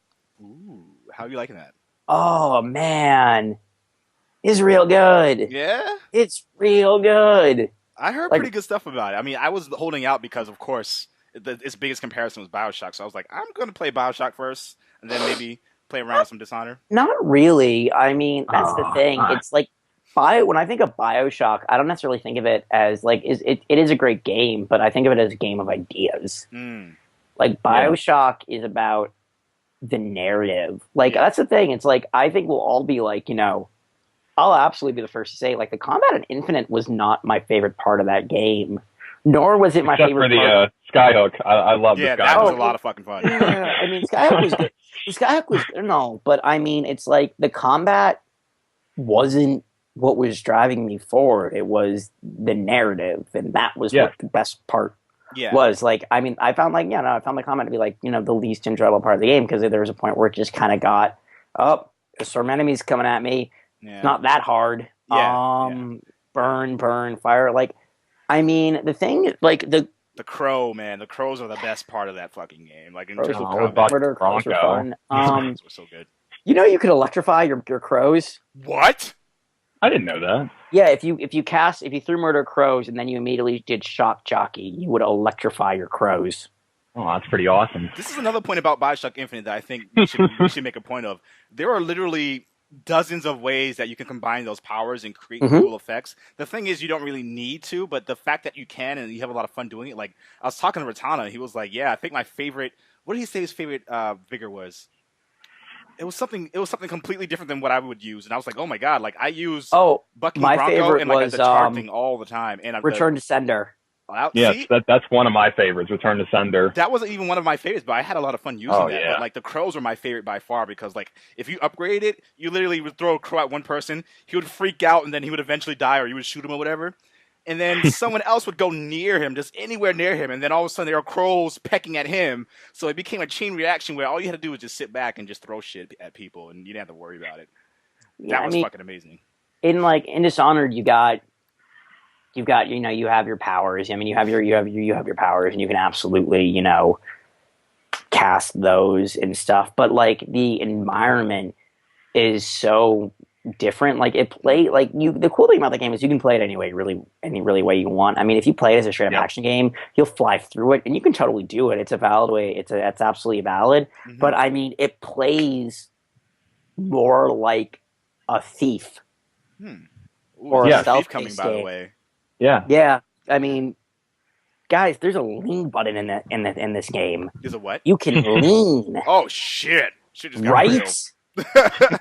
Speaker 1: Ooh, how are you liking that?
Speaker 2: Oh man, it's real good.
Speaker 1: Yeah,
Speaker 2: it's real good.
Speaker 1: I heard pretty good stuff about it. I mean, I was holding out because, of course, its biggest comparison was BioShock. So I was like, I'm going to play BioShock first, and then maybe play around with some Dishonored.
Speaker 2: Not really. I mean, that's the thing. It's like when I think of BioShock, I don't necessarily think of it as like it is a great game, but I think of it as a game of ideas. Like BioShock is about the narrative. Like that's the thing. It's like I think we'll all be like, you know, I'll absolutely be the first to say like the combat in Infinite was not my favorite part of that game. Nor was it my favorite part.
Speaker 3: Skyhook. I love the Skyhook.
Speaker 1: Yeah, that was a lot of fucking fun.
Speaker 2: Yeah, I mean, Skyhook was good. Skyhook was no, but I mean, it's like the combat wasn't what was driving me forward. It was the narrative, and that was what the best part was. Like, I mean, I found the combat to be like, you know, the least enjoyable part of the game because there was a point where it just kind of got, there's some enemies coming at me. Yeah. It's not that hard. Burn, fire. Like, I mean, the thing, like the
Speaker 1: crow, man. The crows are the best part of that fucking game. Like in terms of
Speaker 2: combat, crows were fun.
Speaker 1: Crows were so good.
Speaker 2: You know, you could electrify your crows.
Speaker 1: What?
Speaker 3: I didn't know that.
Speaker 2: Yeah, if you threw murder crows and then you immediately did shock jockey, you would electrify your crows.
Speaker 3: Oh, that's pretty awesome.
Speaker 1: This is another point about BioShock Infinite that I think we should make a point of. There are literally dozens of ways that you can combine those powers and create cool effects. The thing is, you don't really need to, but the fact that you can and you have a lot of fun doing it. Like, I was talking to Ratana, he was like, yeah, I think my favorite, what did he say his favorite vigor was? It was something completely different than what I would use. And I was like, oh my God, like I use Bucky Bronco and like the chart thing all the time. And
Speaker 2: Return to Sender.
Speaker 3: Yes, that's one of my favorites, Return to Sender.
Speaker 1: That wasn't even one of my favorites, but I had a lot of fun using that.
Speaker 3: Yeah.
Speaker 1: But, like, the crows were my favorite by far because, like, if you upgrade it, you literally would throw a crow at one person, he would freak out, and then he would eventually die, or you would shoot him or whatever. And then someone else would go near him, just anywhere near him, and then all of a sudden there are crows pecking at him. So it became a chain reaction where all you had to do was just sit back and just throw shit at people, and you didn't have to worry about it. That was fucking amazing.
Speaker 2: In Dishonored, you have your powers. I mean, you have your powers, and you can absolutely, you know, cast those and stuff. But like the environment is so different. Like the cool thing about the game is you can play it any way you want. I mean, if you play it as a straight up action game, you'll fly through it, and you can totally do it. It's a valid way. It's absolutely valid. But I mean, it plays more like a thief
Speaker 1: or a stealth coming by the way.
Speaker 2: Yeah. I mean, guys, there's a lean button in this game.
Speaker 1: There's a what?
Speaker 2: You can lean.
Speaker 1: Oh shit! Shit just got
Speaker 2: real.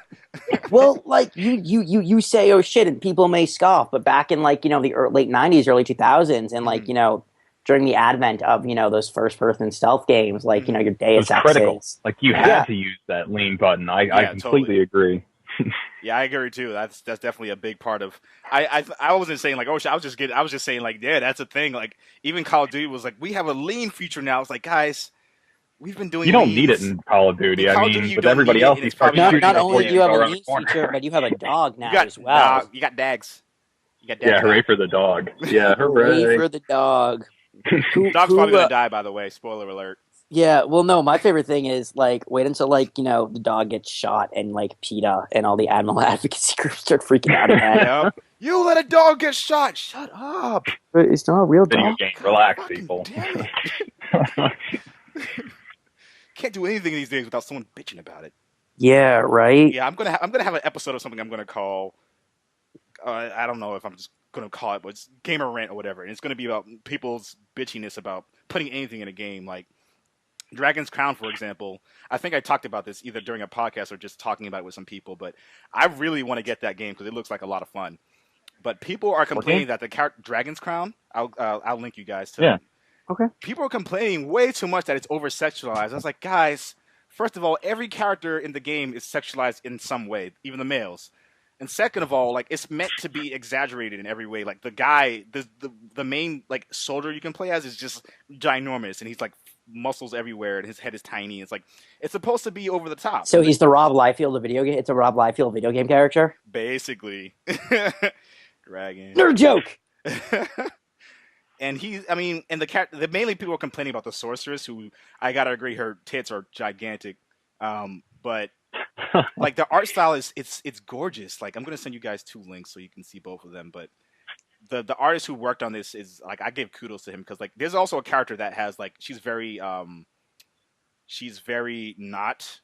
Speaker 2: Well, like you say, oh shit, and people may scoff, but back in like, you know, the late '90s, early 2000s, and like, you know, during the advent of, you know, those first-person stealth games, like, you know, your Deus Exes.
Speaker 3: Like you had to use that lean button. I completely agree.
Speaker 1: Yeah, I agree too. That's definitely a big part of. I wasn't saying like, oh shit. I was just saying like, yeah, that's a thing. Like even Call of Duty was like, we have a lean feature now. It's like, guys, we've been doing.
Speaker 3: You don't need it in Call of Duty. With everybody else,
Speaker 2: not only do you have a lean feature, but you have a dog now as well.
Speaker 1: You got dags.
Speaker 3: Yeah, hooray for the dog. Yeah,
Speaker 2: hooray for the dog.
Speaker 1: Dog's probably gonna die, by the way. Spoiler alert.
Speaker 2: Yeah, well, no, my favorite thing is, like, wait until, like, you know, the dog gets shot and, like, PETA and all the animal advocacy groups start freaking out about it.
Speaker 1: You let a dog get shot! Shut up!
Speaker 2: But it's not a real dog.
Speaker 3: Relax, people.
Speaker 1: Can't do anything these days without someone bitching about it.
Speaker 2: Yeah, right?
Speaker 1: Yeah, I'm gonna have an episode of something I'm gonna call, I don't know if I'm just gonna call it, but it's Gamer Rant or whatever. And it's gonna be about people's bitchiness about putting anything in a game, like Dragon's Crown, for example. I think I talked about this either during a podcast or just talking about it with some people, but I really want to get that game because it looks like a lot of fun. But people are complaining that the character Dragon's Crown, I'll link you guys to it.
Speaker 2: Okay.
Speaker 1: People are complaining way too much that it's over-sexualized. I was like, guys, first of all, every character in the game is sexualized in some way, even the males. And second of all, like, it's meant to be exaggerated in every way. Like, the guy, the main, like, soldier you can play as is just ginormous, and he's, like, muscles everywhere, and his head is tiny. It's like, it's supposed to be over the top.
Speaker 2: So he's the Rob Liefeld of video game? It's a Rob Liefeld video game character?
Speaker 1: Basically. Dragon.
Speaker 2: Nerd joke!
Speaker 1: And the mainly people are complaining about the sorceress, who I gotta agree, her tits are gigantic. But like the art style it's gorgeous. Like I'm gonna send you guys 2 links so you can see both of them. But the artist who worked on this is like, I give kudos to him, because like there's also a character that has like she's very not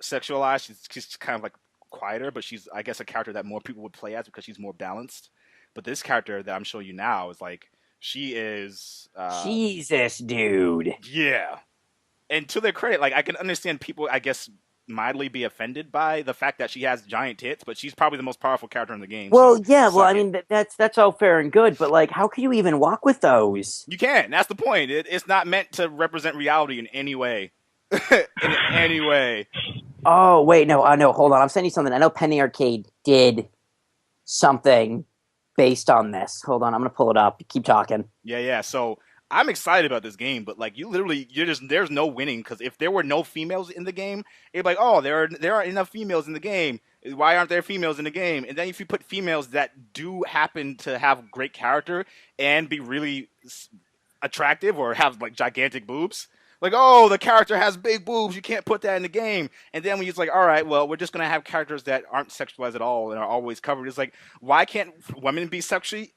Speaker 1: sexualized. She's kind of like quieter, but she's, I guess, a character that more people would play as because she's more balanced. But this character that I'm showing you now is like, she is
Speaker 2: Jesus, dude.
Speaker 1: Yeah. And to their credit, like I can understand people, I guess, mildly be offended by the fact that she has giant tits, but she's probably the most powerful character in the game.
Speaker 2: Well,
Speaker 1: so
Speaker 2: yeah, well, I mean, that's all fair and good, but like, how can you even walk with those?
Speaker 1: You can't. That's the point. It's not meant to represent reality in any way. In any way.
Speaker 2: Oh, wait, no, hold on. I'm sending you something. I know Penny Arcade did something based on this. Hold on, I'm going to pull it up. Keep talking.
Speaker 1: Yeah. So I'm excited about this game, but like there's no winning, because if there were no females in the game, it'd be like, oh, there aren't enough females in the game. Why aren't there females in the game? And then if you put females that do happen to have great character and be really attractive or have like gigantic boobs, like, oh, the character has big boobs, you can't put that in the game. And then when you're like, all right, well, we're just going to have characters that aren't sexualized at all and are always covered. It's like, why can't women be sexy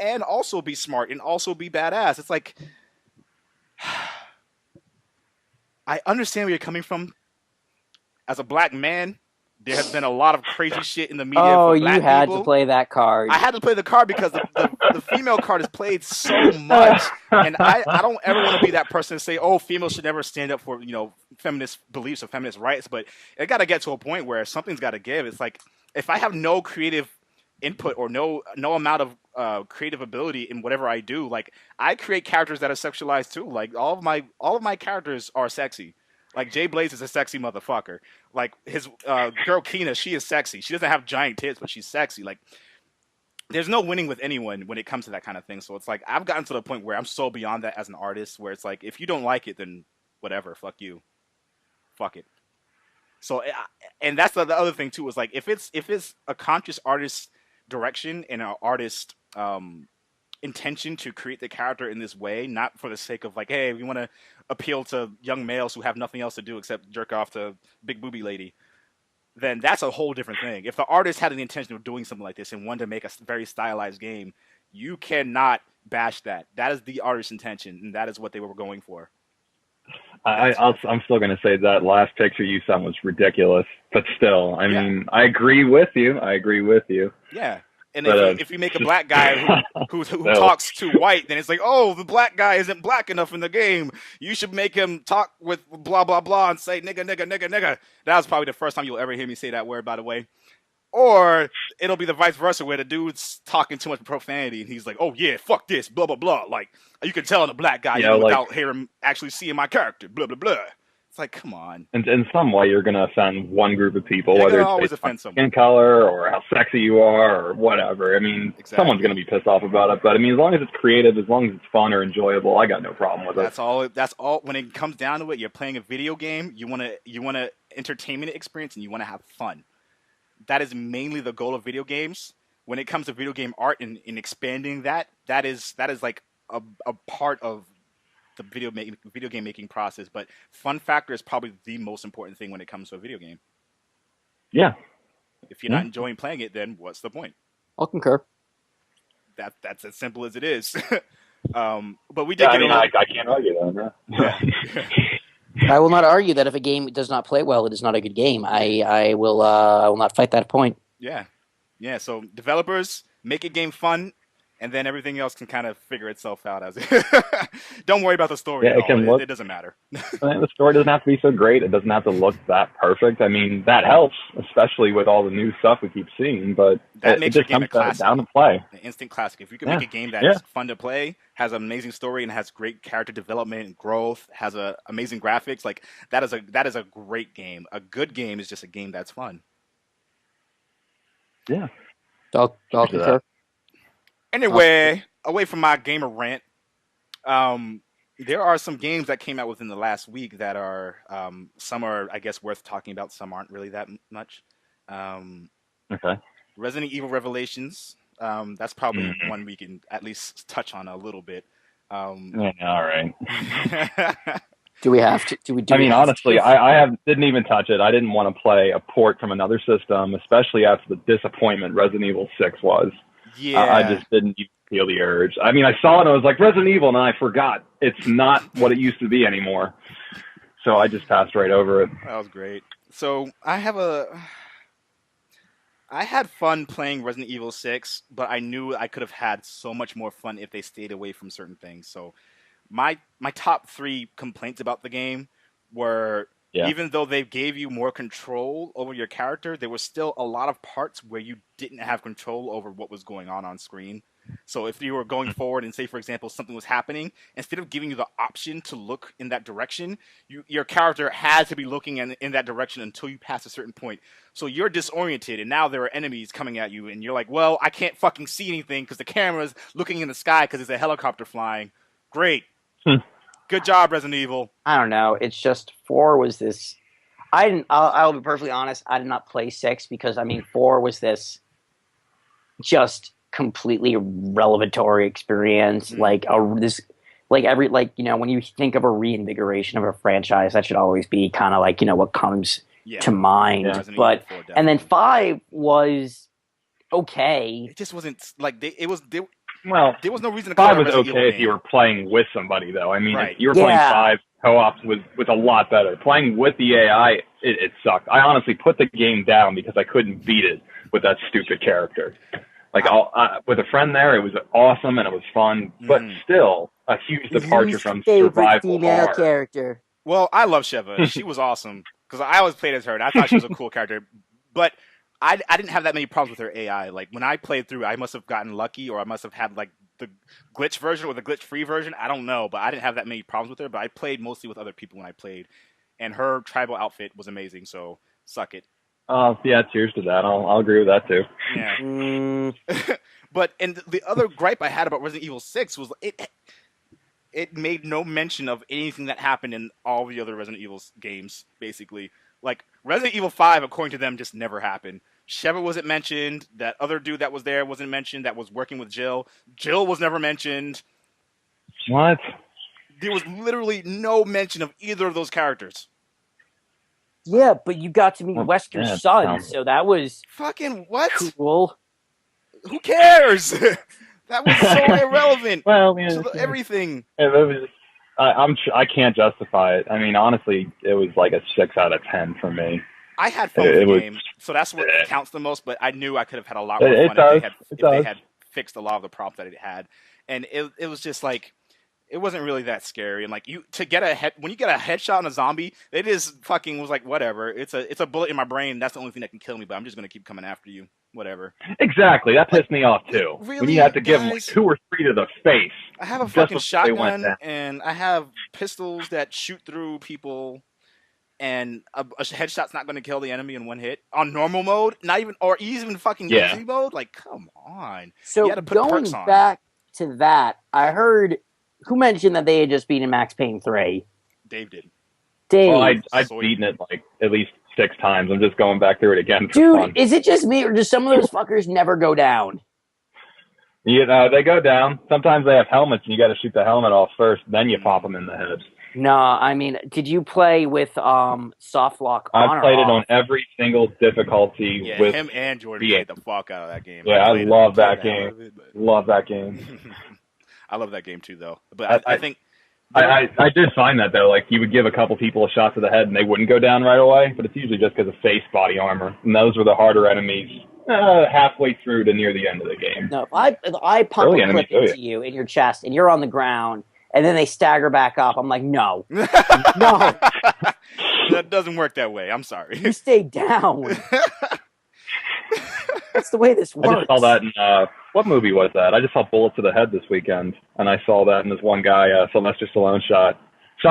Speaker 1: and also be smart and also be badass? It's like, I understand where you're coming from. As a black man, there has been a lot of crazy shit in the media.
Speaker 2: Oh,
Speaker 1: for
Speaker 2: you
Speaker 1: black
Speaker 2: had
Speaker 1: people.
Speaker 2: to play that card.
Speaker 1: I had to play the card because the female card is played so much, and I don't ever want to be that person to say, oh, females should never stand up for, feminist beliefs or feminist rights, but it got to get to a point where something's got to give. It's like, if I have no creative input or no amount of creative ability in whatever I do, like, I create characters that are sexualized too. Like all of my characters are sexy. Like, Jay Blaze is a sexy motherfucker. Like, his girl Kina, she is sexy. She doesn't have giant tits, but she's sexy. Like, there's no winning with anyone when it comes to that kind of thing. So it's like, I've gotten to the point where I'm so beyond that as an artist, where it's like, if you don't like it, then whatever, fuck you. Fuck it. So, and that's the other thing too, is like, if it's a conscious artist direction and an artist intention to create the character in this way, not for the sake of like, hey, we want to appeal to young males who have nothing else to do except jerk off to big booby lady, then that's a whole different thing. If the artist had an intention of doing something like this and wanted to make a very stylized game, you cannot bash that. That is the artist's intention, and that is what they were going for.
Speaker 3: I'm still going to say that last picture you sent was ridiculous, but still, I mean, I agree with you.
Speaker 1: Yeah. And if you make a black guy who talks too white, then it's like, oh, the black guy isn't black enough in the game. You should make him talk with blah, blah, blah and say nigga, nigga, nigga, nigga. That was probably the first time you'll ever hear me say that word, by the way. Or it'll be the vice versa, where the dude's talking too much profanity and he's like, oh, yeah, fuck this, blah, blah, blah. Like, you can tell I'm a black guy without hearing actually seeing my character, blah, blah, blah. It's like, come on.
Speaker 3: And in some way, you're going to offend one group of people, whether it's based on
Speaker 1: someone.
Speaker 3: Skin color or how sexy you are or whatever. I mean, Someone's going to be pissed off about it. But I mean, as long as it's creative, as long as it's fun or enjoyable, I got no problem with it.
Speaker 1: That's all. When it comes down to it, you're playing a video game. You want to entertainment experience, and you want to have fun. That is mainly the goal of video games. When it comes to video game art and expanding that is like a part of the video game making process, but fun factor is probably the most important thing when it comes to a video game.
Speaker 3: Yeah.
Speaker 1: If you're not enjoying playing it, then what's the point?
Speaker 2: I'll concur.
Speaker 1: That's as simple as it is. But we did.
Speaker 3: I can't argue that.
Speaker 1: Yeah.
Speaker 2: I will not argue that if a game does not play well, it is not a good game. I will not fight that point.
Speaker 1: Yeah. So developers, make a game fun. And then everything else can kind of figure itself out as it. Don't worry about the story.
Speaker 3: Yeah,
Speaker 1: it doesn't matter.
Speaker 3: The story doesn't have to be so great. It doesn't have to look that perfect. I mean, that helps, especially with all the new stuff we keep seeing. But
Speaker 1: that makes your game a classic.
Speaker 3: Down to play.
Speaker 1: An instant classic. If you can make a game that is fun to play, has an amazing story, and has great character development and growth, has amazing graphics, like that is a great game. A good game is just a game that's fun.
Speaker 3: Yeah.
Speaker 2: I'll concur.
Speaker 1: Anyway, away from my gamer rant, there are some games that came out within the last week that are some are, I guess, worth talking about. Some aren't really that much.
Speaker 3: Okay.
Speaker 1: Resident Evil Revelations. That's probably one we can at least touch on a little bit.
Speaker 3: Yeah, all right.
Speaker 2: Do we have to? Do we?
Speaker 3: I mean, honestly, didn't even touch it. I didn't want to play a port from another system, especially after the disappointment Resident Evil 6 was.
Speaker 1: Yeah.
Speaker 3: I just didn't even feel the urge. I mean, I saw it and I was like, Resident Evil, and I forgot. It's not what it used to be anymore. So I just passed right over it.
Speaker 1: That was great. So I had fun playing Resident Evil 6, but I knew I could have had so much more fun if they stayed away from certain things. So my top 3 complaints about the game were, even though they gave you more control over your character, there was still a lot of parts where you didn't have control over what was going on screen. So if you were going forward and say, for example, something was happening, instead of giving you the option to look in that direction, your character had to be looking in that direction until you pass a certain point. So you're disoriented, and now there are enemies coming at you, and you're like, well, I can't fucking see anything because the camera's looking in the sky because there's a helicopter flying. Great. Good job, Resident Evil.
Speaker 2: I don't know. It's just 4 was this. I'll be perfectly honest. I did not play 6 because 4 was this just completely revelatory experience. When you think of a reinvigoration of a franchise, that should always be kind of what comes to mind.
Speaker 1: Yeah.
Speaker 2: But and then 5 was okay.
Speaker 1: It just wasn't
Speaker 3: Well,
Speaker 1: there was no reason to call
Speaker 3: 5
Speaker 1: it
Speaker 3: was okay if you were playing with somebody, though. I mean, if you were playing 5 co-ops was a lot better. Playing with the AI, it sucked. I honestly put the game down because I couldn't beat it with that stupid character. With a friend there, it was awesome and it was fun, but still a huge departure from survival horror.
Speaker 2: Character.
Speaker 1: Well, I love Sheva. She was awesome because I always played as her, and I thought she was a cool character. But I didn't have that many problems with her AI. Like, when I played through, I must have gotten lucky, or I must have had, the glitch version or the glitch-free version. I don't know, but I didn't have that many problems with her. But I played mostly with other people when I played, and her tribal outfit was amazing, so suck it.
Speaker 3: Yeah, cheers to that. I'll agree with that, too.
Speaker 1: Yeah. But, and the other gripe I had about Resident Evil 6 was it made no mention of anything that happened in all the other Resident Evil games, basically. Like, Resident Evil 5, according to them, just never happened. Sheva wasn't mentioned. That other dude that was there wasn't mentioned that was working with Jill. Jill was never mentioned.
Speaker 3: What?
Speaker 1: There was literally no mention of either of those characters.
Speaker 2: Yeah, but you got to meet Wesker's son, so that was...
Speaker 1: Fucking what?
Speaker 2: Cool.
Speaker 1: Who cares? That was so irrelevant to everything.
Speaker 3: I can't justify it. I mean, honestly, it was like a 6 out of 10 for me.
Speaker 1: I had fun with the game, so that's what counts the most, but I knew I could have had a lot more fun if they had fixed a lot of the problems that it had. And it was just like, it wasn't really that scary. And like, when you get a headshot on a zombie, it is fucking was like, whatever. It's a bullet in my brain. That's the only thing that can kill me, but I'm just going to keep coming after you. Whatever.
Speaker 3: Exactly. That pissed me off too.
Speaker 1: Really,
Speaker 3: when you have to give them 2 or 3 to the face.
Speaker 1: I have a fucking shotgun, and I have pistols that shoot through people, and a headshot's not going to kill the enemy in one hit on normal mode, or even fucking easy mode. Like, come on.
Speaker 2: So
Speaker 1: you had to put
Speaker 2: going back to that, I heard who mentioned that they had just beaten Max Payne 3.
Speaker 1: Dave did.
Speaker 2: Dave,
Speaker 3: well, I've beaten it like at least 6 times. I'm just going back through it again.
Speaker 2: Dude,
Speaker 3: fun.
Speaker 2: Is it just me, or do some of those fuckers never go down?
Speaker 3: Yeah, they go down. Sometimes they have helmets, and you got to shoot the helmet off first, then you pop them in the head.
Speaker 2: No, I mean, did you play with soft lock on?
Speaker 3: I've played it on every single difficulty.
Speaker 1: Yeah,
Speaker 3: with
Speaker 1: him and Jordan played the fuck out of that game.
Speaker 3: Yeah, I love that game. Love that game.
Speaker 1: I love that game too, though. But I think
Speaker 3: I did find that though. Like, you would give a couple people a shot to the head, and they wouldn't go down right away. But it's usually just because of face body armor, and those were the harder enemies. Halfway through to near the end of the game.
Speaker 2: No, if I pump a clip into you in your chest, and you're on the ground, and then they stagger back up, I'm like, no, no.
Speaker 1: That doesn't work that way. I'm sorry.
Speaker 2: You stay down. That's the way this works.
Speaker 3: I just saw that in, what movie was that? I just saw Bullet to the Head this weekend, and I saw that, and this one guy, Sylvester Stallone, shot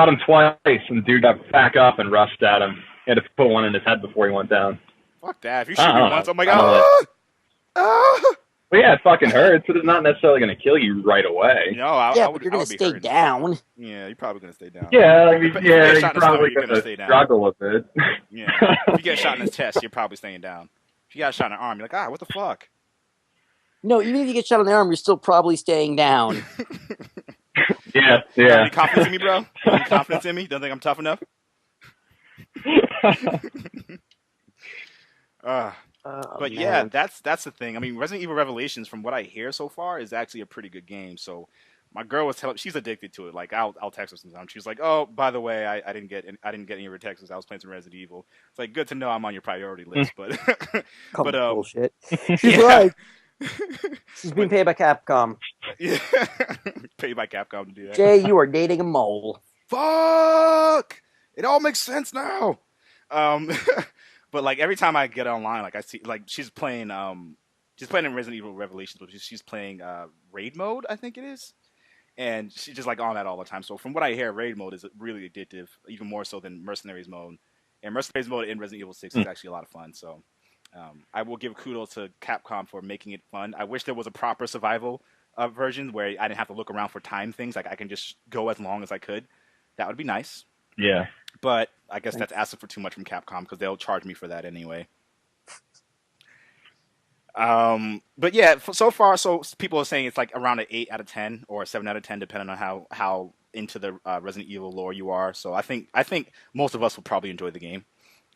Speaker 3: him twice, and the dude got back up and rushed at him. He had to put one in his head before he went down.
Speaker 1: Fuck that. If you shoot me once, I'm like, ah!
Speaker 3: Well, yeah, it fucking hurts, but it's not necessarily going to kill you right away.
Speaker 1: No,
Speaker 2: but you're going to stay down.
Speaker 1: Yeah, you're probably going to stay down.
Speaker 3: Yeah, I mean, you're probably going to struggle a bit.
Speaker 1: Yeah, if you get shot in the chest, you're probably staying down. If you got shot in the arm, you're like, what the fuck?
Speaker 2: No, even if you get shot in the arm, you're still probably staying down.
Speaker 3: Yeah,
Speaker 1: You have
Speaker 3: yeah.
Speaker 1: any confidence in me, bro? You have any confidence in me? Don't think I'm tough enough? But yeah,
Speaker 2: man.
Speaker 1: that's the thing. I mean, Resident Evil Revelations, from what I hear so far, is actually a pretty good game. So my girl was telling, she's addicted to it. Like I'll text her sometimes. She's like, "Oh, by the way, I didn't get any of your texts. I was playing some Resident Evil." It's like good to know I'm on your priority list. But but
Speaker 2: bullshit. She's
Speaker 1: yeah.
Speaker 2: right. She's being paid by Capcom.
Speaker 1: Yeah, paid by Capcom to do that.
Speaker 2: Jay, you are dating a mole.
Speaker 1: Fuck! It all makes sense now. But like every time I get online, like I see, like she's playing in Resident Evil Revelations, but she's playing raid mode, I think it is, and she's just like on that all the time. So from what I hear, raid mode is really addictive, even more so than Mercenaries mode. And Mercenaries mode in Resident Evil 6 is actually a lot of fun. So I will give kudos to Capcom for making it fun. I wish there was a proper survival version where I didn't have to look around for time things. Like I can just go as long as I could. That would be nice.
Speaker 3: Yeah.
Speaker 1: But I guess that's asking for too much from Capcom because they'll charge me for that anyway. But yeah, so far, so people are saying it's like around an 8 out of 10 or a 7 out of 10, depending on how into the Resident Evil lore you are. So I think most of us will probably enjoy the game.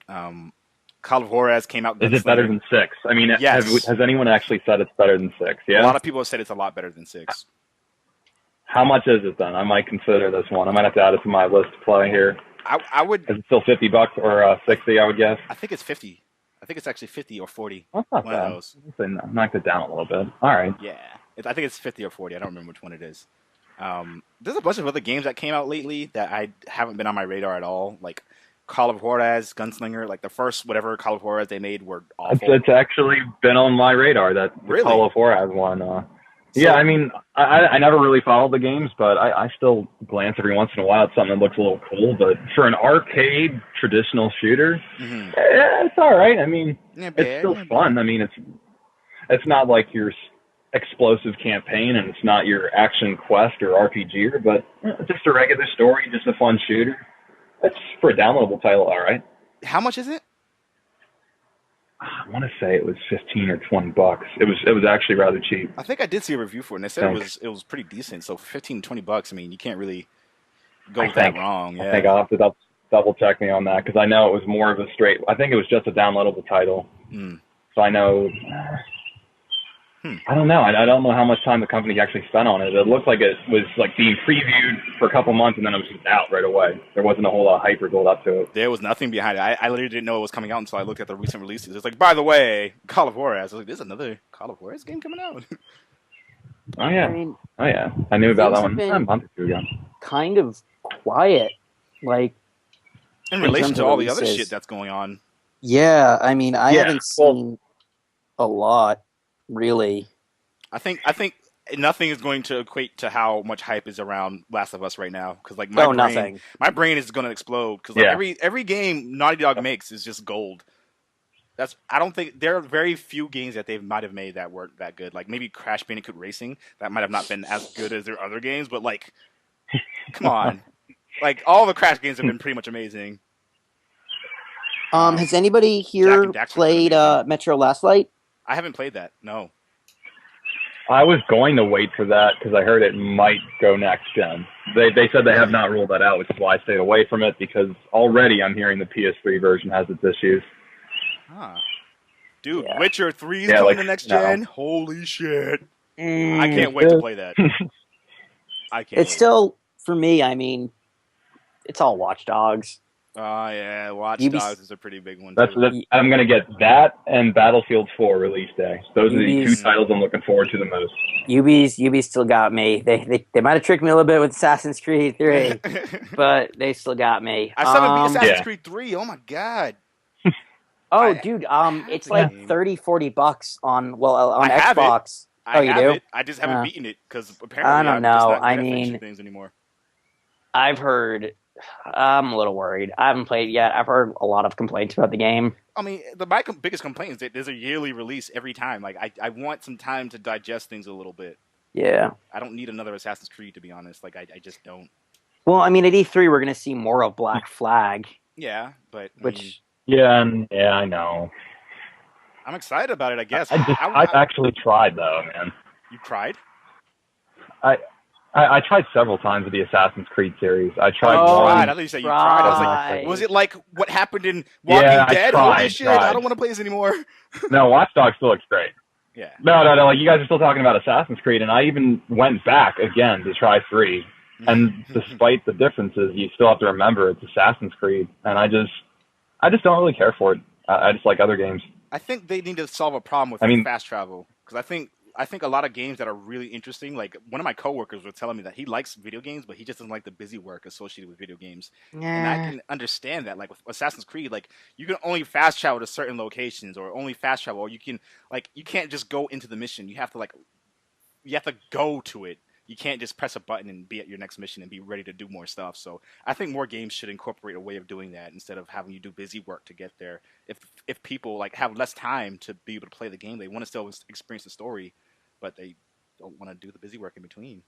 Speaker 1: Call of Juarez came out.
Speaker 3: Is it better than 6? I mean,
Speaker 1: yes.
Speaker 3: has anyone actually said it's better than 6? Yeah.
Speaker 1: A lot of people have said it's a lot better than 6.
Speaker 3: How much is it then? I might consider this one. I might have to add it to my list to play here.
Speaker 1: I would.
Speaker 3: Is it still $50 or 60? I would guess.
Speaker 1: I think it's 50. I think it's actually 50 or 40.
Speaker 3: That's not
Speaker 1: one
Speaker 3: bad.
Speaker 1: of those.
Speaker 3: Knocked it down a little bit. All right.
Speaker 1: Yeah, I think it's 50 or 40. I don't remember which one it is. There's a bunch of other games that came out lately that I haven't been on my radar at all. Like Call of Juarez, Gunslinger. Like the first whatever Call of Juarez they made were awful.
Speaker 3: It's actually been on my radar. That the
Speaker 1: Really?
Speaker 3: Call of Juarez one. Yeah, I mean, I never really followed the games, but I still glance every once in a while at something that looks a little cool. But for an arcade traditional shooter, it's all right. I mean, it's still fun. I mean, it's not like your explosive campaign, and it's not your action quest or RPG, but just a regular story, just a fun shooter. It's for a downloadable title, all right.
Speaker 1: How much is it?
Speaker 3: I want to say it was $15 or $20. It was actually rather cheap.
Speaker 1: I think I did see a review for it, and they said it was pretty decent. So for $15, $20, I mean, you can't really go that wrong. Yeah.
Speaker 3: I think I'll have to double check me on that because I know it was more of a straight. I think it was just a downloadable title. So I know. I don't know. I don't know how much time the company actually spent on it. It looked like it was like being previewed for a couple months and then it was just out right away. There wasn't a whole lot of hype or build up to it.
Speaker 1: There was nothing behind it. I literally didn't know it was coming out until I looked at the recent releases. It's like, by the way, Call of Juarez. I was like, there's another Call of Juarez game coming out.
Speaker 3: Oh yeah. I knew about that one a month or two ago.
Speaker 2: Kind of quiet, like
Speaker 1: in relation to all the other shit that's going on.
Speaker 2: Yeah, I mean, I haven't seen a lot. Really,
Speaker 1: I think nothing is going to equate to how much hype is around Last of Us right now. Because like my brain is going to explode. Because like, every game Naughty Dog makes is just gold. I don't think there are very few games that they might have made that weren't that good. Like maybe Crash Bandicoot Racing that might have not been as good as their other games. But like, come on, like all the Crash games have been pretty much amazing.
Speaker 2: Has anybody here played Metro Last Light?
Speaker 1: I haven't played that. No.
Speaker 3: I was going to wait for that because I heard it might go next gen. They said they have not ruled that out, which is why I stayed away from it because already I'm hearing the PS3 version has its issues.
Speaker 1: Dude, Witcher 3 is coming to next gen? Holy shit. I can't wait to play that. I can't
Speaker 2: It's still, for me, I mean, it's all Watch Dogs.
Speaker 1: Oh, yeah, Watch Dogs is a pretty big one.
Speaker 3: I'm going to get that and Battlefield 4 release day. Those are the two titles I'm looking forward to the most.
Speaker 2: Ubi's still got me. They might have tricked me a little bit with Assassin's Creed 3, but they still got me.
Speaker 1: I still haven't beat Assassin's Creed 3. Oh, my God.
Speaker 2: Dude, it's like $30-$40 on Xbox.
Speaker 1: You do? I just haven't beaten it because apparently
Speaker 2: I don't know.
Speaker 1: I mean, things anymore.
Speaker 2: I've heard. I'm a little worried. I haven't played it yet. I've heard a lot of complaints about the game.
Speaker 1: I mean, my biggest complaint is that there's a yearly release every time. Like, I want some time to digest things a little bit.
Speaker 2: Yeah.
Speaker 1: I don't need another Assassin's Creed, to be honest. Like, I just don't.
Speaker 2: Well, I mean, at E3, we're going to see more of Black Flag.
Speaker 1: Yeah, but...
Speaker 3: I know.
Speaker 1: I'm excited about it, I guess.
Speaker 3: I've actually tried, though, man.
Speaker 1: You cried?
Speaker 3: I tried several times with the Assassin's Creed series. I tried
Speaker 1: one. I
Speaker 3: one.
Speaker 1: thought you said you tried. I was like, was it like what happened in Walking Dead? Holy shit! I don't want to play this anymore.
Speaker 3: No, Watch Dogs still looks great.
Speaker 1: Yeah.
Speaker 3: No. Like, you guys are still talking about Assassin's Creed, and I even went back again to try 3. And despite the differences, you still have to remember it's Assassin's Creed, and I just don't really care for it. I just like other games.
Speaker 1: I think they need to solve a problem with fast travel, because I think a lot of games that are really interesting, like one of my coworkers was telling me that he likes video games, but he just doesn't like the busy work associated with video games. Yeah. And I can understand that. Like with Assassin's Creed, like you can only fast travel to certain locations, or only fast travel, or you can't just go into the mission. You have to go to it. You can't just press a button and be at your next mission and be ready to do more stuff. So I think more games should incorporate a way of doing that instead of having you do busy work to get there. If people like have less time to be able to play the game, they want to still experience the story, but they don't want to do the busy work in between.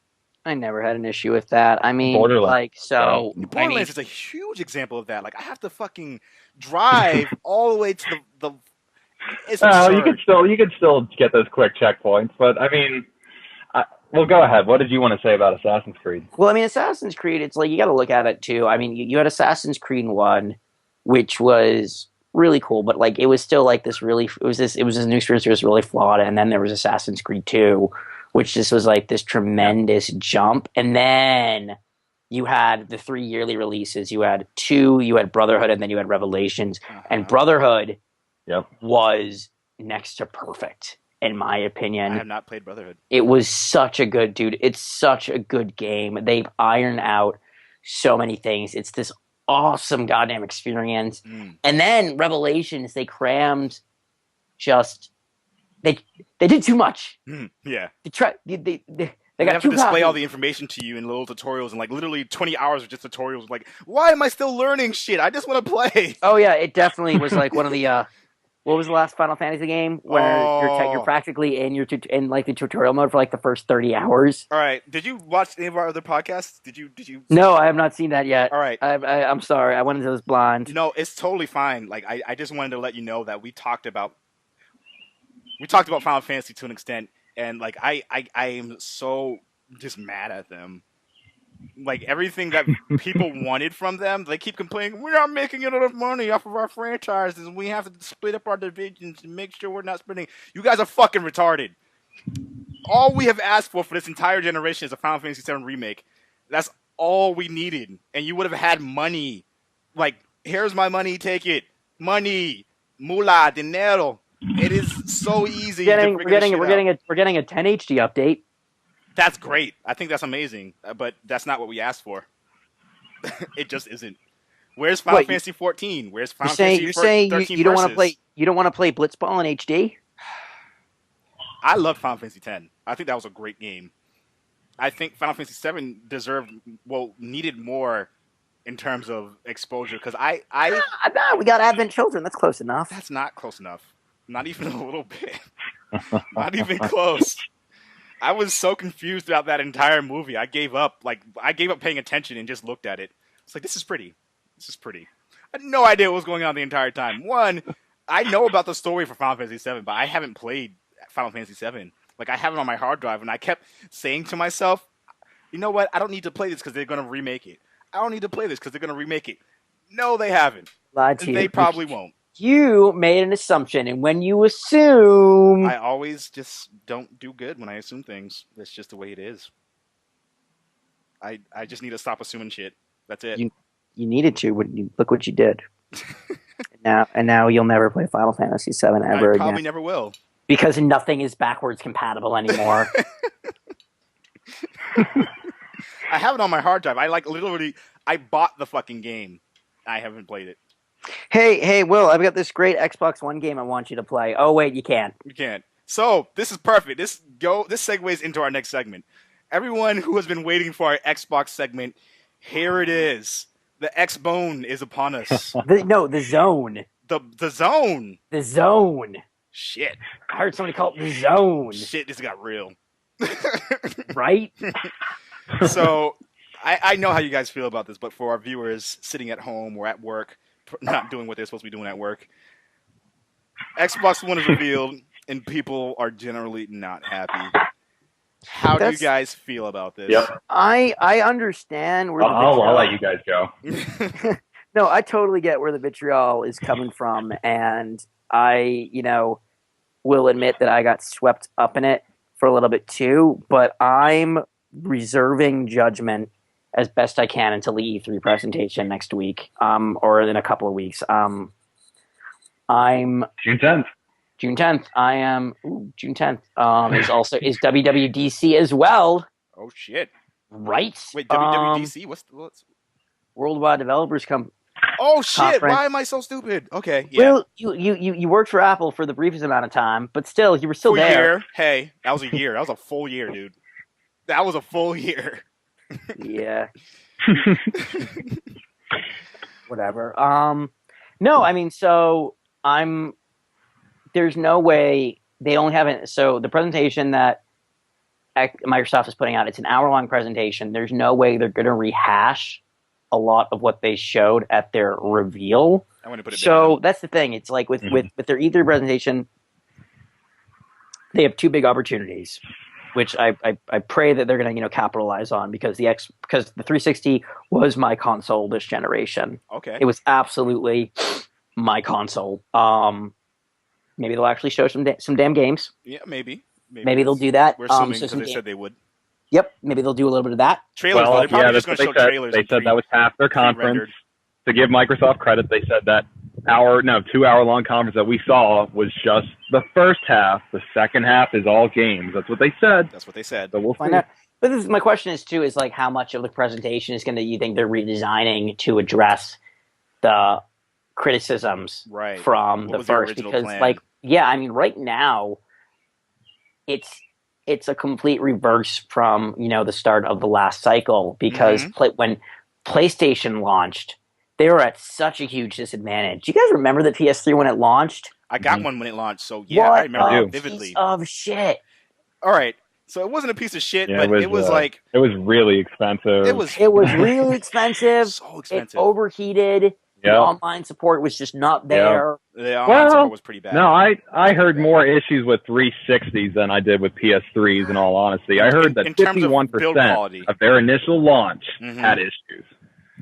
Speaker 2: I never had an issue with that. I mean,
Speaker 3: Borderlands.
Speaker 1: Borderlands is a huge example of that. Like, I have to fucking drive all the way to the. It's absurd.
Speaker 3: You could still get those quick checkpoints, but I mean. Well, go ahead. What did you want to say about Assassin's Creed?
Speaker 2: Well, I mean, Assassin's Creed, it's like you got to look at it too. I mean, you had Assassin's Creed 1, which was really cool, but like it was still like this really it was this new experience that was really flawed, and then there was Assassin's Creed 2, which just was like this tremendous jump. And then you had the 3 yearly releases. You had 2, you had Brotherhood, and then you had Revelations. And Brotherhood was next to perfect. In my opinion.
Speaker 1: I have not played Brotherhood.
Speaker 2: It was such a good, dude. It's such a good game. They've ironed out so many things. It's this awesome goddamn experience. And then Revelations, they crammed they did too much.
Speaker 1: Yeah.
Speaker 2: They got
Speaker 1: have to display all the information to you in little tutorials, and like literally 20 hours of just tutorials. Like, why am I still learning shit? I just want to play.
Speaker 2: Oh yeah, it definitely was like one of the what was the last Final Fantasy game where you're practically in in like the tutorial mode for like the first 30 hours?
Speaker 1: All right. Did you watch any of our other podcasts? Did you?
Speaker 2: No, I have not seen that yet.
Speaker 1: All right.
Speaker 2: I'm sorry. I went into this blind.
Speaker 1: No, it's totally fine. Like I just wanted to let you know that we talked about Final Fantasy to an extent, and like I am so just mad at them. Like everything that people wanted from them, they keep complaining, we're not making enough money off of our franchises, and we have to split up our divisions and make sure we're not spending. You guys are fucking retarded. All we have asked for this entire generation is a Final Fantasy VII remake. That's all we needed. And you would have had money. Like, here's my money, take it. Money. Mula, dinero. It is so easy.
Speaker 2: We're getting a 10 HD update.
Speaker 1: That's great. I think that's amazing. But that's not what we asked for. It just isn't. Where's Final Fantasy 14? Where's Final Fantasy 13?
Speaker 2: You don't want to play. You don't want to play Blitzball in HD.
Speaker 1: I loved Final Fantasy X. I think that was a great game. I think Final Fantasy VII needed more in terms of exposure, because
Speaker 2: we got Advent Children. That's close enough.
Speaker 1: That's not close enough. Not even a little bit. Not even close. I was so confused throughout that entire movie. I gave up. I gave up paying attention and just looked at it. It's like, this is pretty. This is pretty. I had no idea what was going on the entire time. One, I know about the story for Final Fantasy VII, but I haven't played Final Fantasy VII. Like, I have it on my hard drive, and I kept saying to myself, you know what? I don't need to play this because they're going to remake it. I don't need to play this because they're going to remake it. No, they haven't.
Speaker 2: Lied to you.
Speaker 1: They probably won't.
Speaker 2: You made an assumption, and when you assume...
Speaker 1: I always just don't do good when I assume things. That's just the way it is. I just need to stop assuming shit. That's it.
Speaker 2: You needed to. Look what you did. and now you'll never play Final Fantasy VII ever again.
Speaker 1: I probably never will.
Speaker 2: Because nothing is backwards compatible anymore.
Speaker 1: I have it on my hard drive. I bought the fucking game. I haven't played it.
Speaker 2: Hey, Will, I've got this great Xbox One game I want you to play. Oh, wait, you can't.
Speaker 1: You can't. So, this is perfect. This segues into our next segment. Everyone who has been waiting for our Xbox segment, here it is. The X-Bone is upon us.
Speaker 2: The Zone.
Speaker 1: The Zone.
Speaker 2: The Zone.
Speaker 1: Shit.
Speaker 2: I heard somebody call it the Zone.
Speaker 1: Shit, this got real.
Speaker 2: Right?
Speaker 1: So, I know how you guys feel about this, but for our viewers sitting at home or at work, not doing what they're supposed to be doing at work, Xbox One is revealed, and people are generally not happy. How do you guys feel about this?
Speaker 3: Yep.
Speaker 2: I understand where
Speaker 3: I'll let you guys go.
Speaker 2: No, I totally get where the vitriol is coming from, and I, will admit that I got swept up in it for a little bit too, but I'm reserving judgment as best I can until the E3 presentation next week, or in a couple of weeks. I'm
Speaker 3: June 10th.
Speaker 2: June 10th. I am June 10th. Is WWDC as well.
Speaker 1: Oh shit!
Speaker 2: Right?
Speaker 1: Wait, WWDC? What's
Speaker 2: Worldwide Developers
Speaker 1: Oh shit!
Speaker 2: Conference.
Speaker 1: Why am I so stupid? Okay, yeah.
Speaker 2: Well, you worked for Apple for the briefest amount of time, but still, you were still there.
Speaker 1: Year. Hey, that was a year. That was a full year, dude. That was a full year.
Speaker 2: Yeah. Whatever. No, I mean, so there's no way they only haven't. So the presentation that Microsoft is putting out, it's an hour-long presentation. There's no way they're going to rehash a lot of what they showed at their reveal.
Speaker 1: I'm gonna put it
Speaker 2: so
Speaker 1: down.
Speaker 2: that's the thing. It's like with their E3 presentation, they have two big opportunities, which I pray that they're going to capitalize on because the 360 was my console this generation.
Speaker 1: Okay,
Speaker 2: it was absolutely my console. Maybe they'll actually show some damn games.
Speaker 1: Yeah, maybe
Speaker 2: they'll do that.
Speaker 1: We're assuming because they said they would.
Speaker 2: Yep, maybe they'll do a little bit of that.
Speaker 1: Trailers.
Speaker 3: Well,
Speaker 1: they're probably just
Speaker 3: that's
Speaker 1: going
Speaker 3: what
Speaker 1: to show
Speaker 3: they said.
Speaker 1: trailers.
Speaker 3: They said that was half their conference. To give Microsoft credit, they said that 2-hour-long conference that we saw was just the first half. The second half is all games. That's what they said.
Speaker 2: So we'll find out. But my question is like how much of the presentation is you think they're redesigning to address the criticisms from the first? Because plan? Right now it's a complete reverse from the start of the last cycle because when PlayStation launched, they were at such a huge disadvantage. Do you guys remember the PS3 when it launched?
Speaker 1: I got one when it launched, so yeah, I remember it vividly.
Speaker 2: Piece of shit.
Speaker 1: All right, so it wasn't a piece of shit, but it was
Speaker 3: it was really expensive.
Speaker 2: It was really expensive.
Speaker 1: So expensive.
Speaker 2: It overheated. The online support was just not there.
Speaker 1: The online support was pretty bad.
Speaker 3: No, I heard more issues with 360s than I did with PS3s, in all honesty. I heard that 51% of their initial launch had issues.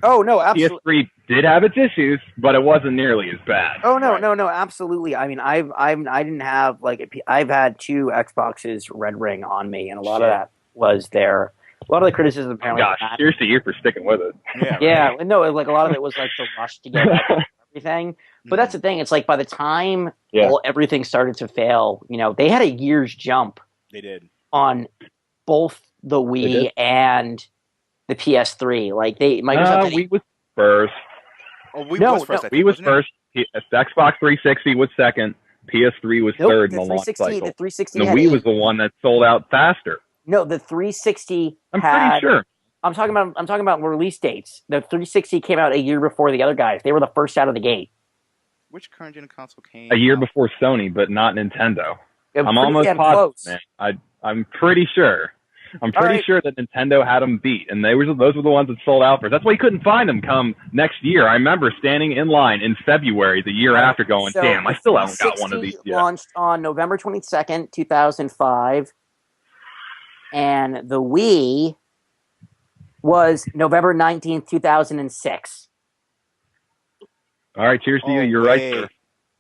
Speaker 2: Oh, no, absolutely.
Speaker 3: PS3 did have its issues, but it wasn't nearly as bad.
Speaker 2: Oh, no, absolutely. I mean, I didn't have, I've had 2 Xboxes Red Ring on me, and a lot of that was there. A lot of the criticism apparently.
Speaker 3: Gosh, cheers to you for sticking with it.
Speaker 2: Yeah, no, a lot of it was the rush to get everything. But that's the thing. It's by the time everything started to fail, they had a year's jump.
Speaker 1: They did
Speaker 2: on both the Wii and the PS3. Microsoft.
Speaker 3: Wii was first.
Speaker 1: Oh, Wii was first.
Speaker 3: Wii was first. Xbox 360 was second. PS3 was third in the launch cycle.
Speaker 2: The 360.
Speaker 3: And the Wii was the one that sold out faster.
Speaker 2: No, the 360.
Speaker 3: I'm pretty sure.
Speaker 2: I'm talking about release dates. The 360 came out a year before the other guys. They were the first out of the gate.
Speaker 1: Which current gen console came?
Speaker 3: A year before Sony, but not Nintendo. I'm almost positive, man. I'm pretty sure. I'm pretty sure that Nintendo had them beat, and those were the ones that sold out first. That's why you couldn't find them come next year. I remember standing in line in February the year after going, damn, I still haven't got one of these yet.
Speaker 2: Launched on November 22nd, 2005, and the Wii was November 19th, 2006.
Speaker 3: All right, cheers to you. You're right, sir.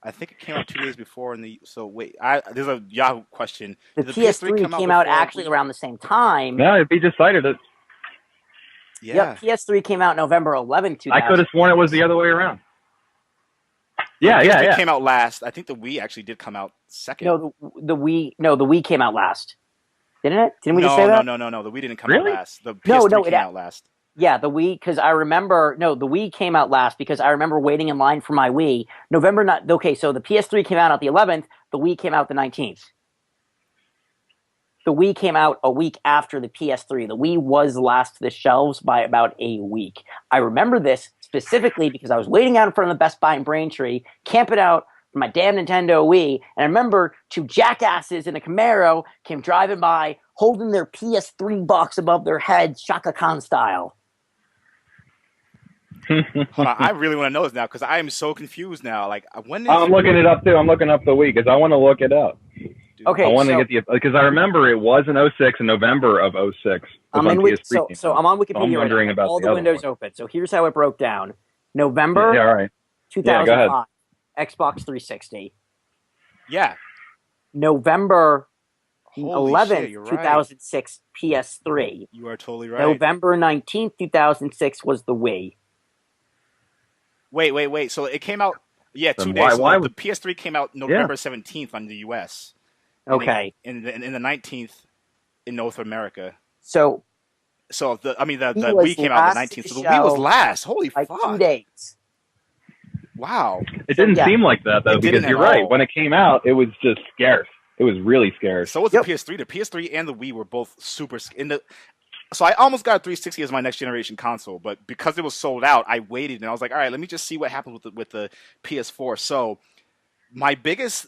Speaker 1: I think it came out 2 days before. There's a Yahoo question.
Speaker 2: The PS3 came out actually around the same time.
Speaker 3: No, he just cited it.
Speaker 1: Yeah.
Speaker 2: Yep, PS3 came out November 11th, 2000.
Speaker 3: I could have sworn it was the other way around. Yeah.
Speaker 1: It came out last. I think the Wii actually did come out second.
Speaker 2: No, the Wii came out last. Didn't it? Didn't we just say that?
Speaker 1: No. The Wii didn't come out last. The PS3 came out last.
Speaker 2: Yeah, the Wii, because I remember, the Wii came out last because I remember waiting in line for my Wii. So the PS3 came out the 11th, the Wii came out the 19th. The Wii came out a week after the PS3. The Wii was last to the shelves by about a week. I remember this specifically because I was waiting out in front of the Best Buy in Braintree, camping out for my damn Nintendo Wii, and I remember 2 jackasses in a Camaro came driving by, holding their PS3 box above their heads, Shaka Khan style.
Speaker 1: Hold on, I really want to know this now because I am so confused now.
Speaker 3: I'm looking it up too. I'm looking up the Wii because I want to look it up.
Speaker 1: dude.
Speaker 2: Okay,
Speaker 3: I wanted to get the because I remember it was in 06 in November of 06.
Speaker 2: I'm I'm on Wikipedia.
Speaker 3: I'm wondering about
Speaker 2: all the windows open. So here's how it broke down: November,
Speaker 3: all right.
Speaker 2: 2005, Xbox 360.
Speaker 1: Yeah.
Speaker 2: November
Speaker 1: Holy
Speaker 2: 11th,
Speaker 1: shit, you're right.
Speaker 2: 2006, PS3.
Speaker 1: You are totally right.
Speaker 2: November 19th, 2006 was the Wii.
Speaker 1: Wait. So it came out. Yeah, 2 days. The PS3 came out November 17th on the US.
Speaker 2: Okay.
Speaker 1: In the 19th in North America.
Speaker 2: So
Speaker 1: the Wii came out the 19th. So the Wii was last. Holy fuck.
Speaker 2: 2 days.
Speaker 1: Wow.
Speaker 3: It didn't seem like that though, because you're right. When it came out, it was just scarce. It was really scarce.
Speaker 1: So was the PS3. The PS3 and the Wii were both super so I almost got a 360 as my next generation console, but because it was sold out, I waited and I was like, all right, let me just see what happens with the PS4. So my biggest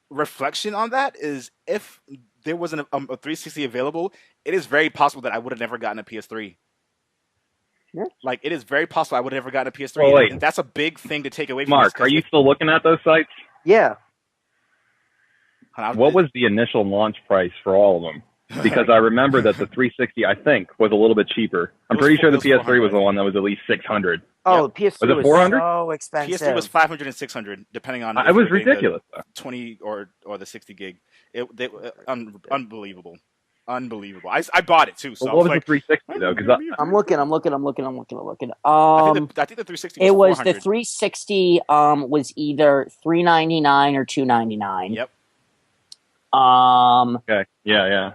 Speaker 1: reflection on that is if there wasn't a 360 available, it is very possible that I would have never gotten a PS3.
Speaker 2: Yeah.
Speaker 1: Like, it is very possible I would have never gotten a PS3.
Speaker 3: Well,
Speaker 1: and that's a big thing to take away from
Speaker 3: Mark, are you still looking at those sites?
Speaker 2: Yeah.
Speaker 3: What was the initial launch price for all of them? Because I remember that the 360, I think, was a little bit cheaper. I'm pretty sure the PS3 was the one that was at least 600.
Speaker 2: Oh, the PS3
Speaker 3: was 400?
Speaker 2: So expensive.
Speaker 1: PS3 was 500 and 600, depending on.
Speaker 3: It was ridiculous.
Speaker 1: 20 or the 60 gig. Unbelievable. I bought it too. So
Speaker 3: what was the 360 though? Because
Speaker 2: I'm looking.
Speaker 1: I think the 360. Was
Speaker 2: it was
Speaker 1: 400.
Speaker 2: the 360. Was either $399 or $299.
Speaker 1: Yep.
Speaker 3: Okay. Yeah.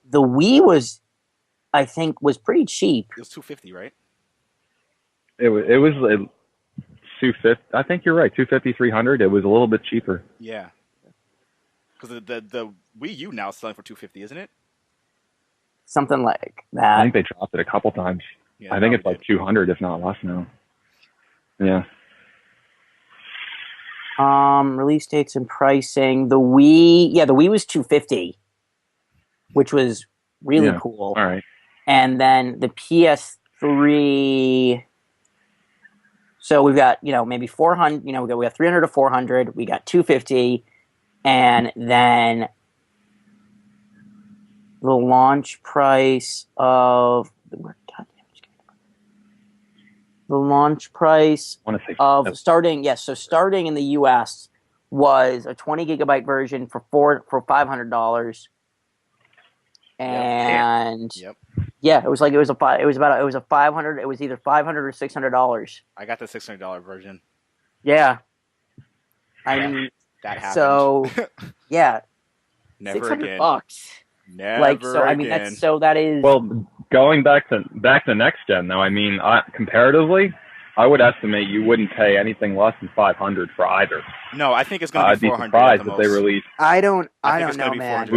Speaker 2: The Wii was, I think, was pretty cheap.
Speaker 1: It was $250, right?
Speaker 3: It was 250. I think you're right. 250, 300. It was a little bit cheaper.
Speaker 1: Yeah. Because the Wii U now is selling for $250, isn't it?
Speaker 2: Something like that.
Speaker 3: I think they dropped it a couple times. Yeah, I think it's like 200, if not less now. Yeah.
Speaker 2: Release dates and pricing. The Wii was $250, which was really cool.
Speaker 3: All right.
Speaker 2: And then the PS3. So we've got maybe 400. We got 300 to 400. We got 250, and then the launch price of starting in the US was a 20 gigabyte version for $500, and it was a 500. It was either $500 or $600.
Speaker 1: I got the $600 version.
Speaker 2: Yeah, I mean
Speaker 1: that happened.
Speaker 2: So yeah,
Speaker 1: never
Speaker 2: $600.
Speaker 1: again. Never again.
Speaker 2: I mean, that is.
Speaker 3: Well, going back to next gen though, I mean, comparatively, I would estimate you wouldn't pay anything less than $500 for either.
Speaker 1: No, I think it's going to be $400.
Speaker 3: I'd be surprised if they released.
Speaker 2: I don't
Speaker 1: know,
Speaker 2: man.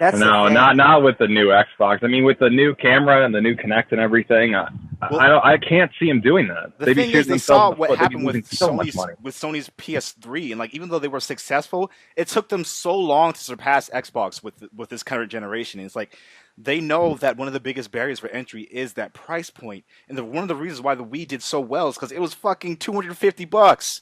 Speaker 3: That's not with the new Xbox. I mean, with the new camera and the new Kinect and everything, I can't see them doing that.
Speaker 1: The thing is, they saw what happened with Sony's PS3, and like even though they were successful, it took them so long to surpass Xbox with this current generation. And it's like they know that one of the biggest barriers for entry is that price point, and one of the reasons why the Wii did so well is because it was fucking $250.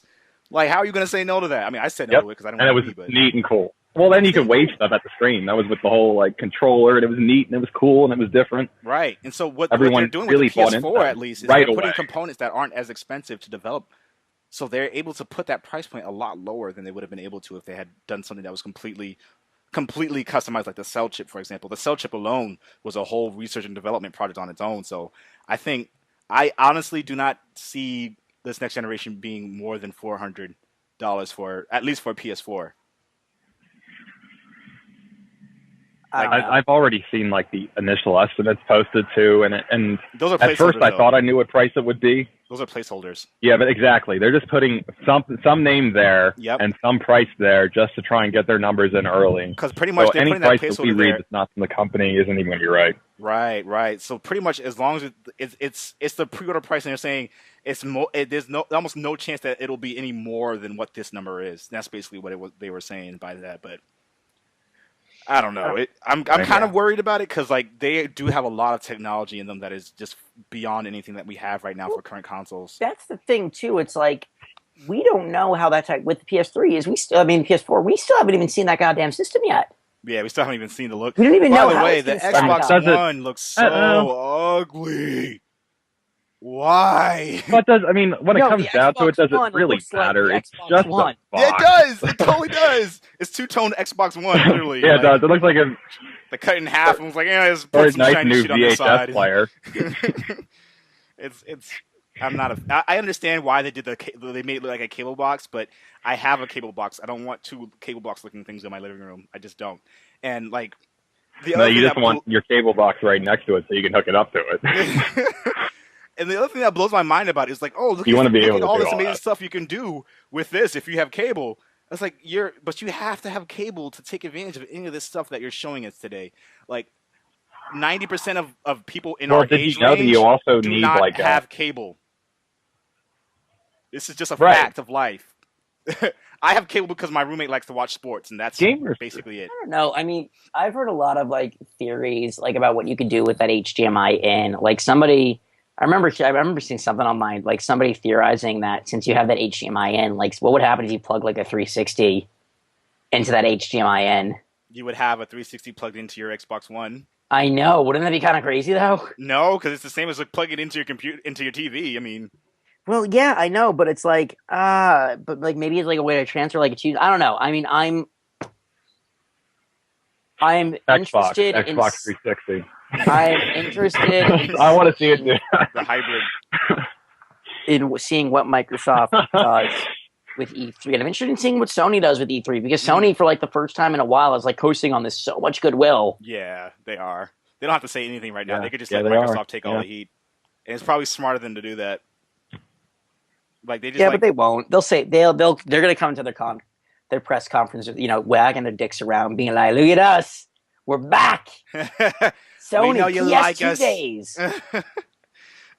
Speaker 1: Like, how are you going to say no to that? I mean, I said no to it because I don't want to be, but
Speaker 3: neat and cool. Well, then you could wave stuff at the screen. That was with the whole controller, and it was neat, and it was cool, and it was different.
Speaker 1: Right. And so what they're doing with the PS4 at least is they're putting components that aren't as expensive to develop. So they're able to put that price point a lot lower than they would have been able to if they had done something that was completely customized, like the cell chip, for example. The cell chip alone was a whole research and development project on its own. So I honestly do not see this next generation being more than $400 at least for a PS4.
Speaker 3: I've already seen the initial estimates posted too, and
Speaker 1: those are
Speaker 3: at first I thought I knew what price it would be.
Speaker 1: Those are placeholders.
Speaker 3: Yeah, but exactly, they're just putting some name there and some price there just to try and get their numbers in early.
Speaker 1: Because pretty much they're
Speaker 3: any
Speaker 1: putting
Speaker 3: price
Speaker 1: that placeholder
Speaker 3: that we read
Speaker 1: there.
Speaker 3: that's not from the company isn't even going to be right.
Speaker 1: Right. So pretty much as long as it's the pre-order price, and they're saying there's almost no chance that it'll be any more than what this number is. That's basically what they were saying by that, but. I don't know. I'm kind of worried about it because they do have a lot of technology in them that is just beyond anything that we have right now for current consoles.
Speaker 2: That's the thing too. It's like we don't know how that with the PS3 is. PS4, we still haven't even seen that goddamn system yet.
Speaker 1: Yeah, we still haven't even seen the look.
Speaker 2: We don't even know
Speaker 1: By the
Speaker 2: how
Speaker 1: way,
Speaker 2: it's
Speaker 1: the
Speaker 2: gonna stack
Speaker 1: Xbox
Speaker 2: up.
Speaker 1: One looks so ugly. Why?
Speaker 3: But when it comes down to it, does it really matter?
Speaker 2: Like
Speaker 3: it's just
Speaker 2: One.
Speaker 3: a box.
Speaker 1: Yeah, it does. It totally does. It's two-tone Xbox One, literally.
Speaker 3: Yeah, it does. It looks like a
Speaker 1: they cut it in half and was like, yeah, just put some
Speaker 3: nice
Speaker 1: shiny
Speaker 3: new
Speaker 1: shit on the
Speaker 3: VHS
Speaker 1: side.
Speaker 3: player.
Speaker 1: I'm not I understand why they made it look like a cable box, but I have a cable box. I don't want two cable box looking things in my living room. I just don't. And like
Speaker 3: you just want your cable box right next to it so you can hook it up to it.
Speaker 1: And the other thing that blows my mind about it is like, oh, look at all this amazing stuff you can do with this if you have cable. It's like but you have to have cable to take advantage of any of this stuff that you're showing us today. Like 90% of people in our age range
Speaker 3: that you also
Speaker 1: do
Speaker 3: need
Speaker 1: not have cable. This is just a fact of life. I have cable because my roommate likes to watch sports, and that's basically it.
Speaker 2: I don't know. I mean, I've heard a lot of like theories like about what you could do with that HDMI in. Like I remember seeing something online, like somebody theorizing that since you have that HDMI in, like what would happen if you plug like a 360 into that HDMI in?
Speaker 1: You would have a 360 plugged into your Xbox One.
Speaker 2: I know. Wouldn't that be kind of crazy though?
Speaker 1: No, because it's the same as like plugging it into your into your TV. I mean.
Speaker 2: Well, yeah, I know, but it's like, but like maybe it's like a way to transfer like a choose. I don't know. I mean, I'm interested in
Speaker 3: Xbox 360.
Speaker 2: I'm interested.
Speaker 3: I want to see it.
Speaker 1: The hybrid.
Speaker 2: In seeing what Microsoft does with E3, and I'm interested in seeing what Sony does with E3 because Sony, for like the first time in a while, is like coasting on this so much goodwill.
Speaker 1: Yeah, they are. They don't have to say anything right now. They could just let
Speaker 3: Microsoft
Speaker 1: Microsoft take all the heat, and it's probably smarter than to do that. Like they just
Speaker 2: but they won't. They'll say they're going to come to their press conference, wagging their dicks around, being like, "Look at us, we're back." Sony,
Speaker 1: we know you
Speaker 2: PS2
Speaker 1: like us.
Speaker 2: days.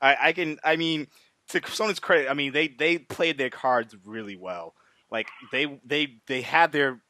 Speaker 1: I mean, to Sony's credit, I mean they played their cards really well. Like they had their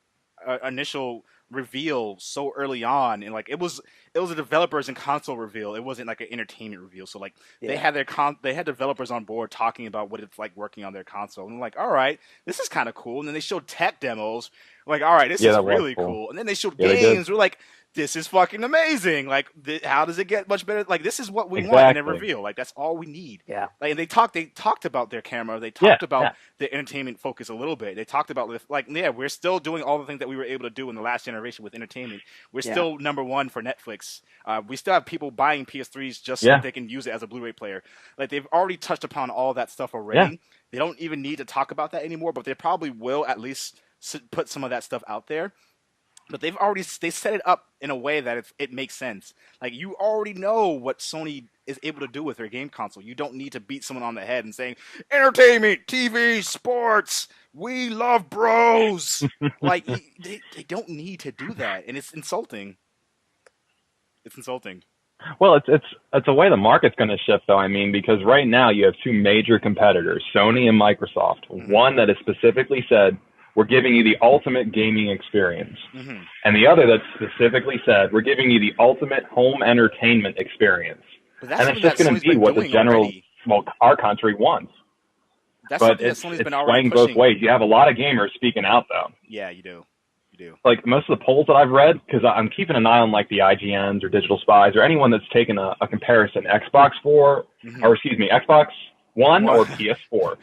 Speaker 1: initial reveal so early on, and like it was a developers and console reveal. It wasn't like an entertainment reveal. So like they had they had developers on board talking about what it's like working on their console, and I'm like, all right, this is kind of cool. And then they showed tech demos. We're like, all right, this is really cool. And then they showed games. We're like, this is fucking amazing. Like, how does it get much better? Like, this is what we want in a reveal. Like, that's all we need.
Speaker 2: Yeah.
Speaker 1: Like, and they talked about their camera. They talked about the entertainment focus a little bit. They talked about we're still doing all the things that we were able to do in the last generation with entertainment. We're still number one for Netflix. We still have people buying PS3s just so they can use it as a Blu-ray player. Like, they've already touched upon all that stuff already. Yeah. They don't even need to talk about that anymore, but they probably will at least put some of that stuff out there. But they set it up in a way that it makes sense. Like, you already know what Sony is able to do with their game console. You don't need to beat someone on the head and saying, entertainment, TV, sports, we love bros. Like, they don't need to do that, and it's insulting. It's insulting.
Speaker 3: Well, it's a way the market's going to shift, though. I mean, because right now you have two major competitors, Sony and Microsoft. Mm-hmm. One that has specifically said, we're giving you the ultimate gaming experience. Mm-hmm. And the other that specifically said, we're giving you the ultimate home entertainment experience. And that's just going to be what the general, our country wants. But it's swaying both ways. You have a lot of gamers speaking out, though.
Speaker 1: Yeah, you do.
Speaker 3: Like, most of the polls that I've read, because I'm keeping an eye on, like, the IGNs or Digital Spies or anyone that's taken a comparison, Xbox One or PS4.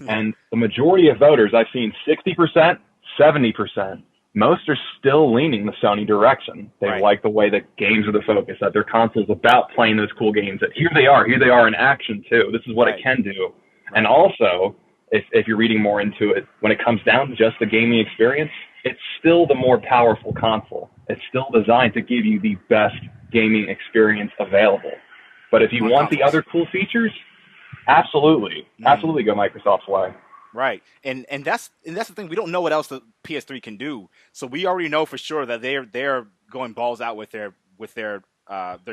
Speaker 3: And the majority of voters, I've seen 60%, 70%. Most are still leaning the Sony direction. They like the way that games are the focus, that their console's about playing those cool games, that here they are in action, too. This is what it can do. And also, if you're reading more into it, when it comes down to just the gaming experience, it's still the more powerful console. It's still designed to give you the best gaming experience available. But if you want the other cool features, absolutely go Microsoft's way. Right, and that's the thing. We don't know what else the PS3 can do, so we already know for sure that they're going balls out with their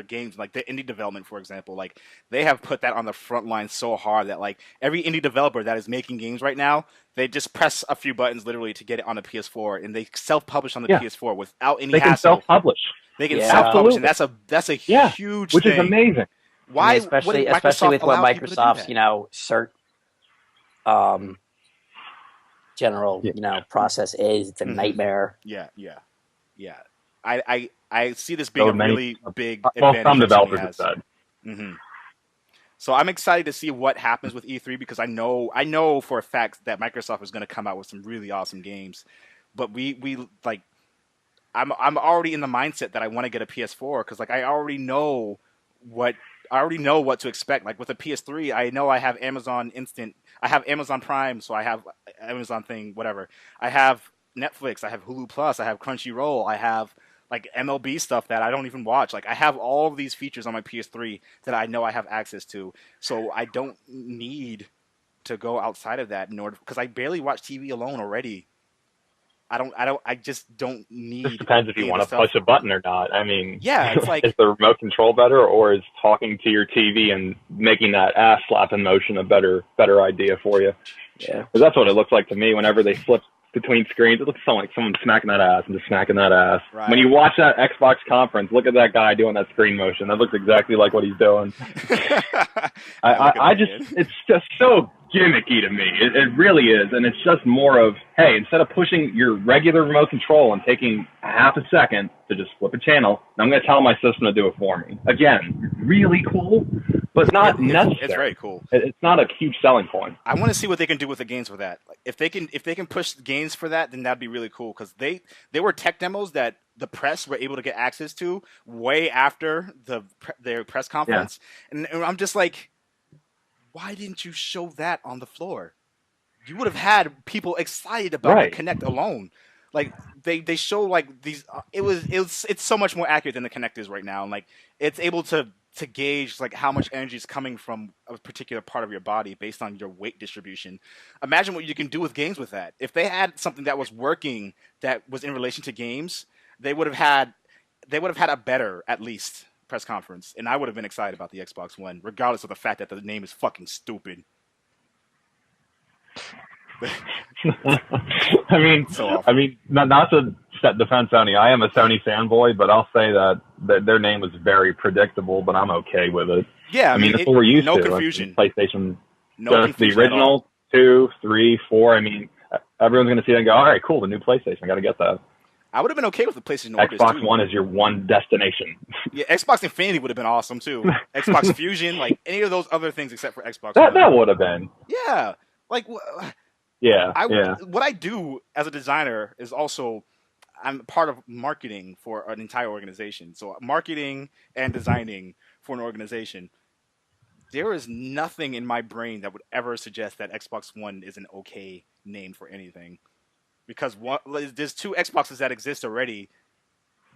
Speaker 3: games, like the indie development, for example. Like, they have put that on the front line so hard that, like, every indie developer that is making games right now, they just press a few buttons literally to get it on the PS4, and they self-publish on the PS4 without any hassle. They can self-publish. They can self-publish, and that's a huge which
Speaker 1: thing.
Speaker 3: Is amazing.
Speaker 2: Why, especially with what Microsoft's general process is. It's a nightmare.
Speaker 1: Yeah. I see this being a really big
Speaker 3: well,
Speaker 1: advantage.
Speaker 3: some developers have said.
Speaker 1: So I'm excited to see what happens with E3 because I know for a fact that Microsoft is going to come out with some really awesome games. But I'm already in the mindset that I want to get a PS4 because I already know what to expect. Like with a PS3, I know I have Amazon Instant, I have Amazon Prime, so I have Amazon thing, whatever. I have Netflix, I have Hulu Plus, I have Crunchyroll, I have MLB stuff that I don't even watch. I have all of these features on my PS3 that I know I have access to. So I don't need to go outside of that in order because I barely watch TV alone already. I just don't need.
Speaker 3: It depends if you want to push a button or not. I mean,
Speaker 1: yeah, it's
Speaker 3: is the remote control better, or is talking to your TV and making that ass slapping motion a better idea for you?
Speaker 2: Yeah,
Speaker 3: because that's what it looks like to me. Whenever they flip between screens, it looks like someone smacking that ass and just smacking that ass.
Speaker 1: Right.
Speaker 3: When you watch that Xbox conference, look at that guy doing that screen motion. That looks exactly like what he's doing. It's just so gimmicky to me. It really is. And it's just more of, hey, instead of pushing your regular remote control and taking half a second to just flip a channel, I'm going to tell my system to do it for me. Again, really cool, but not necessary.
Speaker 1: It's very cool.
Speaker 3: It's not a huge selling point.
Speaker 1: I want to see what they can do with the games for that. If they can push games for that, then that'd be really cool because they were tech demos that the press were able to get access to way after their press conference, and I'm just like, why didn't you show that on the floor? You would have had people excited about the Kinect alone. They show these. It's so much more accurate than the Kinect is right now, and it's able to gauge how much energy is coming from a particular part of your body based on your weight distribution. Imagine what you can do with games with that. If they had something that was working that was in relation to games, they would have had a better, at least, press conference, and I would have been excited about the Xbox One, regardless of the fact that the name is fucking stupid.
Speaker 3: I mean, not to defend Sony. I am a Sony fanboy, but I'll say that their name was very predictable, but I'm okay with it.
Speaker 1: Yeah,
Speaker 3: I mean, that's what we're used to.
Speaker 1: No confusion.
Speaker 3: PlayStation,
Speaker 1: no
Speaker 3: just the original 2, 3, 4. I mean, everyone's going to see it and go, all right, cool, the new PlayStation. I got to get that.
Speaker 1: I would have been okay with the PlayStation
Speaker 3: Orbis, Xbox One is your one destination.
Speaker 1: Yeah, Xbox Infinity would have been awesome, too. Xbox Fusion, any of those other things except for Xbox One.
Speaker 3: That would have been.
Speaker 1: Yeah. What I do as a designer is also, I'm part of marketing for an entire organization. So marketing and designing for an organization. There is nothing in my brain that would ever suggest that Xbox One is an okay name for anything. Because there's two Xboxes that exist already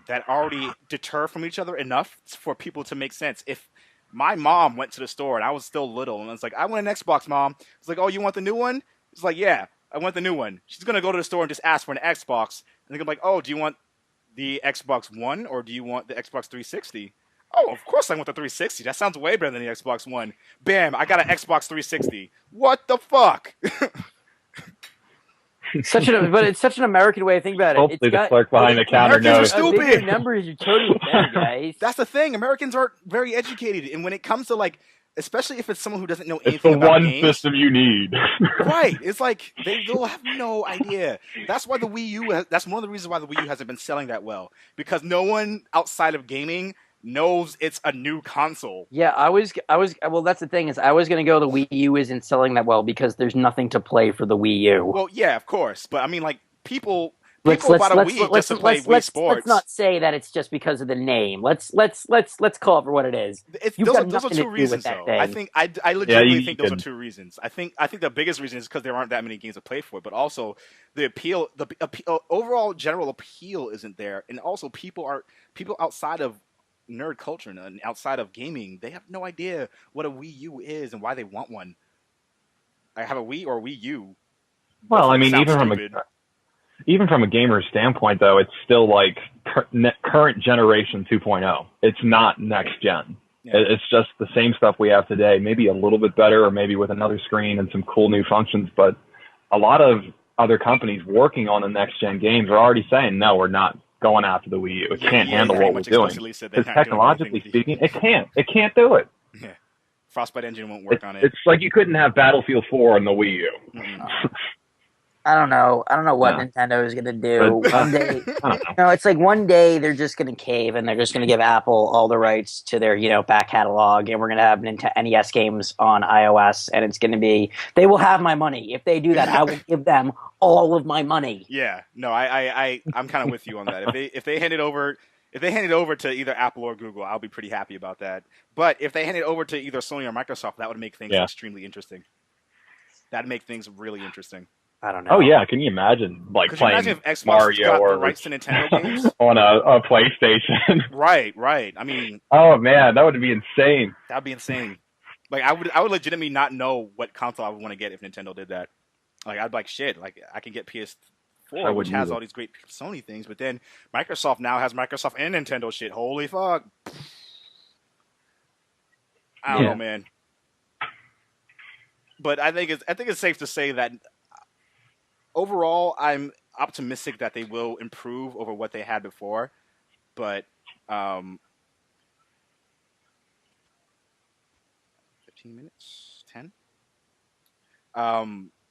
Speaker 1: that already deter from each other enough for people to make sense. If my mom went to the store and I was still little and I was like, I want an Xbox, Mom. It's like, oh, you want the new one? It's like, yeah, I want the new one. She's going to go to the store and just ask for an Xbox. And they're like, oh, do you want the Xbox One or do you want the Xbox 360? Oh, of course I want the 360. That sounds way better than the Xbox One. Bam, I got an Xbox 360. What the fuck?
Speaker 2: But it's such an American way to think about it.
Speaker 3: Hopefully the clerk behind the counter knows.
Speaker 1: Stupid.
Speaker 2: Numbers, you're totally better, guys.
Speaker 1: That's the thing. Americans aren't very educated, and when it comes to especially if it's someone who doesn't know anything about games,
Speaker 3: it's the one system you need.
Speaker 1: Right. It's they'll have no idea. That's why the Wii U. That's one of the reasons why the Wii U hasn't been selling that well, because no one outside of gaming knows it's a new console.
Speaker 2: Yeah, well, that's the thing is I was going to go the Wii U isn't selling that well because there's nothing to play for the Wii U.
Speaker 1: Well, yeah, of course. But I mean, people bought a Wii just to play Wii Sports.
Speaker 2: Let's not say that it's just because of the name. Let's call it for what it is.
Speaker 1: Those are two reasons, though. I think I legitimately think those are two reasons. I think the biggest reason is because there aren't that many games to play for, but also the appeal, overall general appeal isn't there, and also people outside of nerd culture and outside of gaming, they have no idea what a Wii U is and why they want one. I have a Wii or Wii U.
Speaker 3: Well, I mean, even from a gamer standpoint, though, it's still current generation 2.0. It's not next gen. Yeah. It's just the same stuff we have today, maybe a little bit better, or maybe with another screen and some cool new functions. But a lot of other companies working on the next gen games are already saying, no, we're not going after the Wii U. It can't handle what we're doing. Because technologically speaking, it can't. It can't do it.
Speaker 1: Yeah. Frostbite engine won't work on it.
Speaker 3: It's like you couldn't have Battlefield 4 on the Wii U.
Speaker 2: I don't know. I don't know what Nintendo is gonna do. One day, it's like one day they're just gonna cave and they're just gonna give Apple all the rights to their back catalog, and we're gonna have NES games on iOS, and it's gonna be they will have my money if they do that. I will give them all of my money.
Speaker 1: Yeah, no, I'm kind of with you on that. If they hand it over. If they hand it over to either Apple or Google, I'll be pretty happy about that. But if they hand it over to either Sony or Microsoft, that would make things extremely interesting. That'd make things really interesting.
Speaker 2: I don't know.
Speaker 3: Oh yeah, can you imagine playing
Speaker 1: if Xbox
Speaker 3: Mario
Speaker 1: got
Speaker 3: or
Speaker 1: the rights to Nintendo games
Speaker 3: on a PlayStation?
Speaker 1: Right. I mean,
Speaker 3: oh man, that would be insane.
Speaker 1: That'd be insane. Like I would legitimately not know what console I would want to get if Nintendo did that. Like I'd be like, shit. Like I can get PS4, which has all these great Sony things, but then Microsoft now has Microsoft and Nintendo shit. Holy fuck! I don't know, man. But I think it's safe to say that overall, I'm optimistic that they will improve over what they had before. But 15 minutes, 10.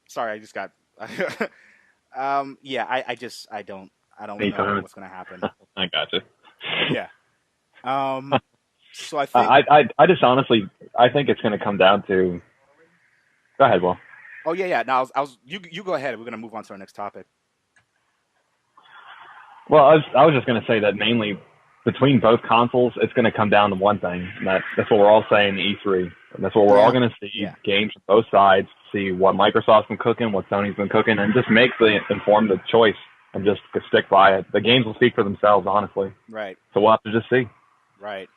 Speaker 1: Sorry, I just got. Yeah, I don't know what's gonna happen.
Speaker 3: I gotcha.
Speaker 1: Yeah. So I think
Speaker 3: I just honestly I think it's gonna come down to. Go ahead, Will.
Speaker 1: Oh yeah. Now you go ahead. We're gonna move on to our next topic.
Speaker 3: Well, I was just gonna say that mainly between both consoles, it's gonna come down to one thing. And that's what we're all saying. E3. And that's what we're all gonna see. Games from both sides. See what Microsoft's been cooking, what Sony's been cooking, and just make the informed choice and just stick by it. The games will speak for themselves, honestly.
Speaker 1: Right.
Speaker 3: So we'll have to just see.
Speaker 1: Right.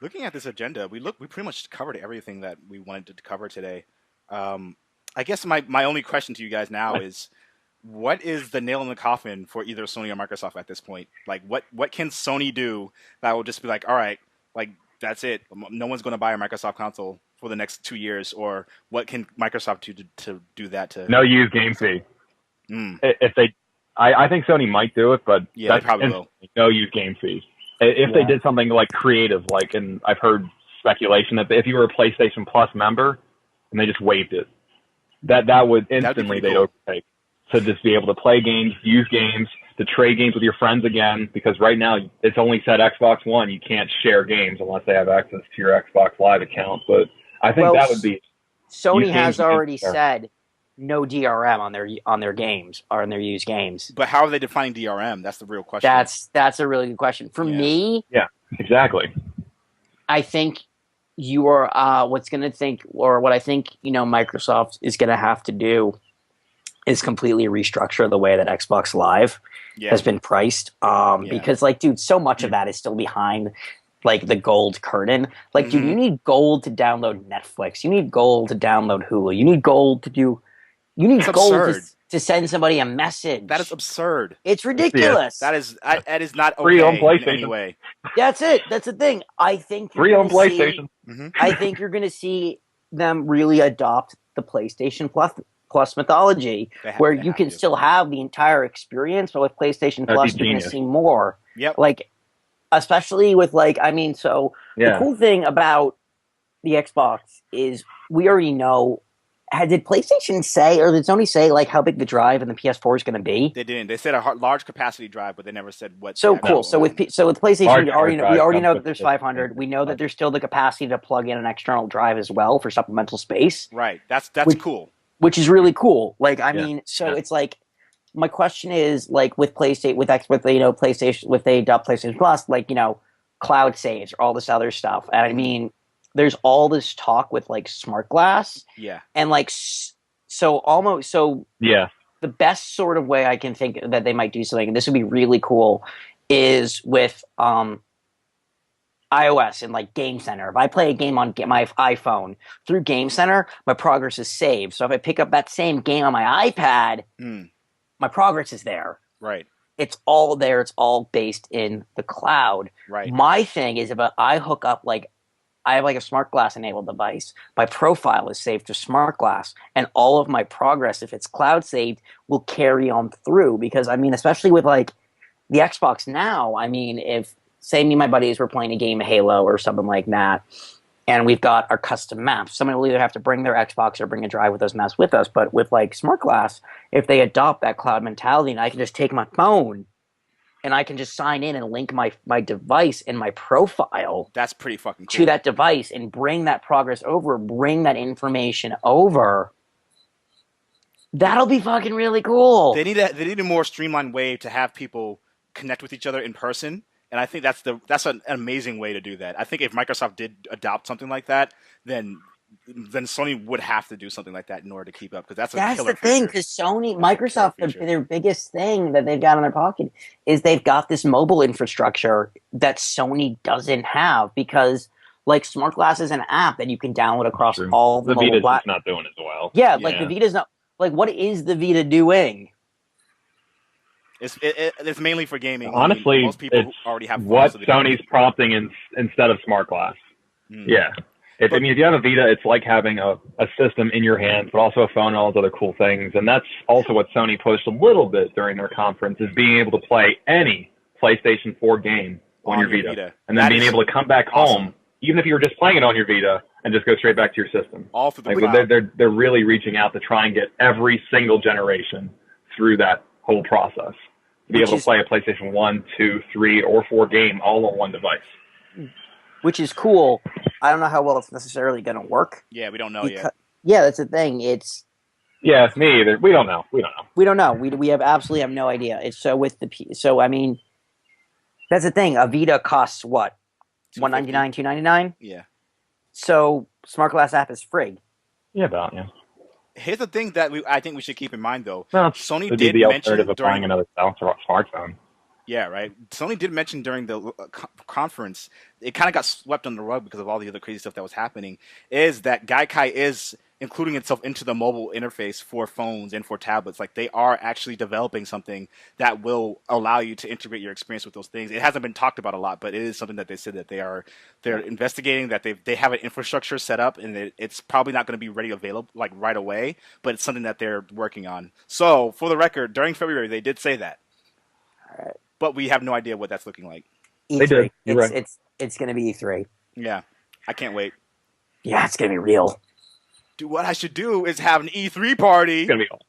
Speaker 1: Looking at this agenda, we pretty much covered everything that we wanted to cover today. I guess my only question to you guys now is, what is the nail in the coffin for either Sony or Microsoft at this point? Like, what can Sony do that will just be like, all right, like that's it. No one's going to buy a Microsoft console for the next 2 years, or what can Microsoft do to do that? To
Speaker 3: no use game fee. If they, I think Sony might do it, but
Speaker 1: yeah, they probably will.
Speaker 3: No use game fee. If they did something like creative, like, and I've heard speculation that if you were a PlayStation Plus member and they just waived it, that would instantly they'd overtake. To just be able to play games, use games, to trade games with your friends again, because right now it's only said Xbox One. You can't share games unless they have access to your Xbox Live account. But I think that would be...
Speaker 2: Sony has already said no DRM on their games, or on their used games.
Speaker 1: But how are they defining DRM? That's the real question.
Speaker 2: That's a really good question. For me...
Speaker 3: Yeah, exactly.
Speaker 2: I think you are... what I think Microsoft is going to have to do is completely restructure the way that Xbox Live has been priced. Because, like, dude, so much of that is still behind, like, the gold curtain. Like, dude, you need gold to download Netflix. You need gold to download Hulu. You need gold to do... You need gold to send somebody a message.
Speaker 1: That is absurd.
Speaker 2: It's ridiculous.
Speaker 1: That is not okay
Speaker 3: free on PlayStation.
Speaker 1: In any way.
Speaker 2: That's it. That's the thing. I think
Speaker 3: free on PlayStation.
Speaker 2: I think you're going to see them really adopt the PlayStation Plus mythology, where you can still have the entire experience, but with PlayStation Plus, you're going to see more.
Speaker 1: Yep.
Speaker 2: Like, especially with, like, I mean, so the cool thing about the Xbox is we already know. Did PlayStation say, or did Sony say, like, how big the drive in the PS4 is going to be?
Speaker 1: They didn't. They said a large capacity drive, but they never said what.
Speaker 2: So cool. So with PlayStation, we already know that there's 500. We know that there's still the capacity to plug in an external drive as well for supplemental space.
Speaker 1: Right. That's cool.
Speaker 2: Which is really cool. Like, I mean, so it's like, my question is, like, with PlayStation, PlayStation, with they adopt PlayStation Plus, like, cloud saves or all this other stuff, and I mean. There's all this talk with, like, smart glass. Yeah. And, like, the best sort of way I can think that they might do something, and this would be really cool, is with iOS and, like, Game Center. If I play a game on my iPhone through Game Center, my progress is saved. So if I pick up that same game on my iPad, my progress is there.
Speaker 1: Right.
Speaker 2: It's all there. It's all based in the cloud.
Speaker 1: Right.
Speaker 2: My thing is, if I hook up, like, I have, like, a smart glass enabled device. My profile is saved to smart glass, and all of my progress, if it's cloud saved, will carry on through. Because, I mean, especially with, like, the Xbox now, I mean, if, say me and my buddies were playing a game of Halo or something like that, and we've got our custom maps. Someone will either have to bring their Xbox or bring a drive with those maps with us. But with like Smart Glass, if they adopt that cloud mentality, and I can just take my phone and I can just sign in and link my device and my profile.
Speaker 1: That's pretty fucking cool.
Speaker 2: To that device and bring that progress over, bring that information over. That'll be fucking really cool.
Speaker 1: They need a more streamlined way to have people connect with each other in person. And I think that's an amazing way to do that. I think if Microsoft did adopt something like that, then Sony would have to do something like that in order to keep up, because that's
Speaker 2: the thing. Because Microsoft, their biggest thing that they've got in their pocket is they've got this mobile infrastructure that Sony doesn't have. Because like Smart Glass is an app that you can download across all the mobile
Speaker 3: platforms. The Vita's not doing as well.
Speaker 2: Yeah, like the Vita's not. Like, what is the Vita doing?
Speaker 1: It's mainly for gaming.
Speaker 3: Honestly,
Speaker 1: I mean, most people already have
Speaker 3: what Sony's prompting instead of Smart Glass. Yeah. If you have a Vita, it's like having a system in your hands, but also a phone and all those other cool things. And that's also what Sony pushed a little bit during their conference, is being able to play any PlayStation 4 game on your Vita. And then being able to come back home, even if you were just playing it on your Vita, and just go straight back to your system.
Speaker 1: All through the cloud.
Speaker 3: They're really reaching out to try and get every single generation through that whole process. To be able to play a PlayStation 1, 2, 3, or 4 game all on one device.
Speaker 2: Which is cool. I don't know how well it's necessarily going to work.
Speaker 1: Yeah, we don't know yet.
Speaker 2: Yeah, that's the thing.
Speaker 3: Yeah, me either. We don't know.
Speaker 2: We don't know. We absolutely have no idea. It's so I mean, that's the thing. A Vita costs what? $199, $299?
Speaker 1: Yeah.
Speaker 2: So Smart Glass app is free.
Speaker 3: Yeah, about, yeah.
Speaker 1: Here's the thing that I think we should keep in mind, though.
Speaker 3: Well,
Speaker 1: Sony
Speaker 3: did the alternative of buying another smartphone.
Speaker 1: Yeah, right. Sony did mention during the conference, it kind of got swept under the rug because of all the other crazy stuff that was happening, is that Gaikai is including itself into the mobile interface for phones and for tablets. Like, they are actually developing something that will allow you to integrate your experience with those things. It hasn't been talked about a lot, but it is something that they said that they're investigating, that they have an infrastructure set up, and it's probably not going to be ready available like right away, but it's something that they're working on. So, for the record, during February, they did say that.
Speaker 2: All right.
Speaker 1: But we have no idea what that's looking like.
Speaker 2: E3.
Speaker 3: They did. You're right.
Speaker 2: It's going to be E3.
Speaker 1: Yeah. I can't wait.
Speaker 2: Yeah, it's going to be real.
Speaker 1: Dude, what I should do is have an E3 party.
Speaker 3: It's going to be all.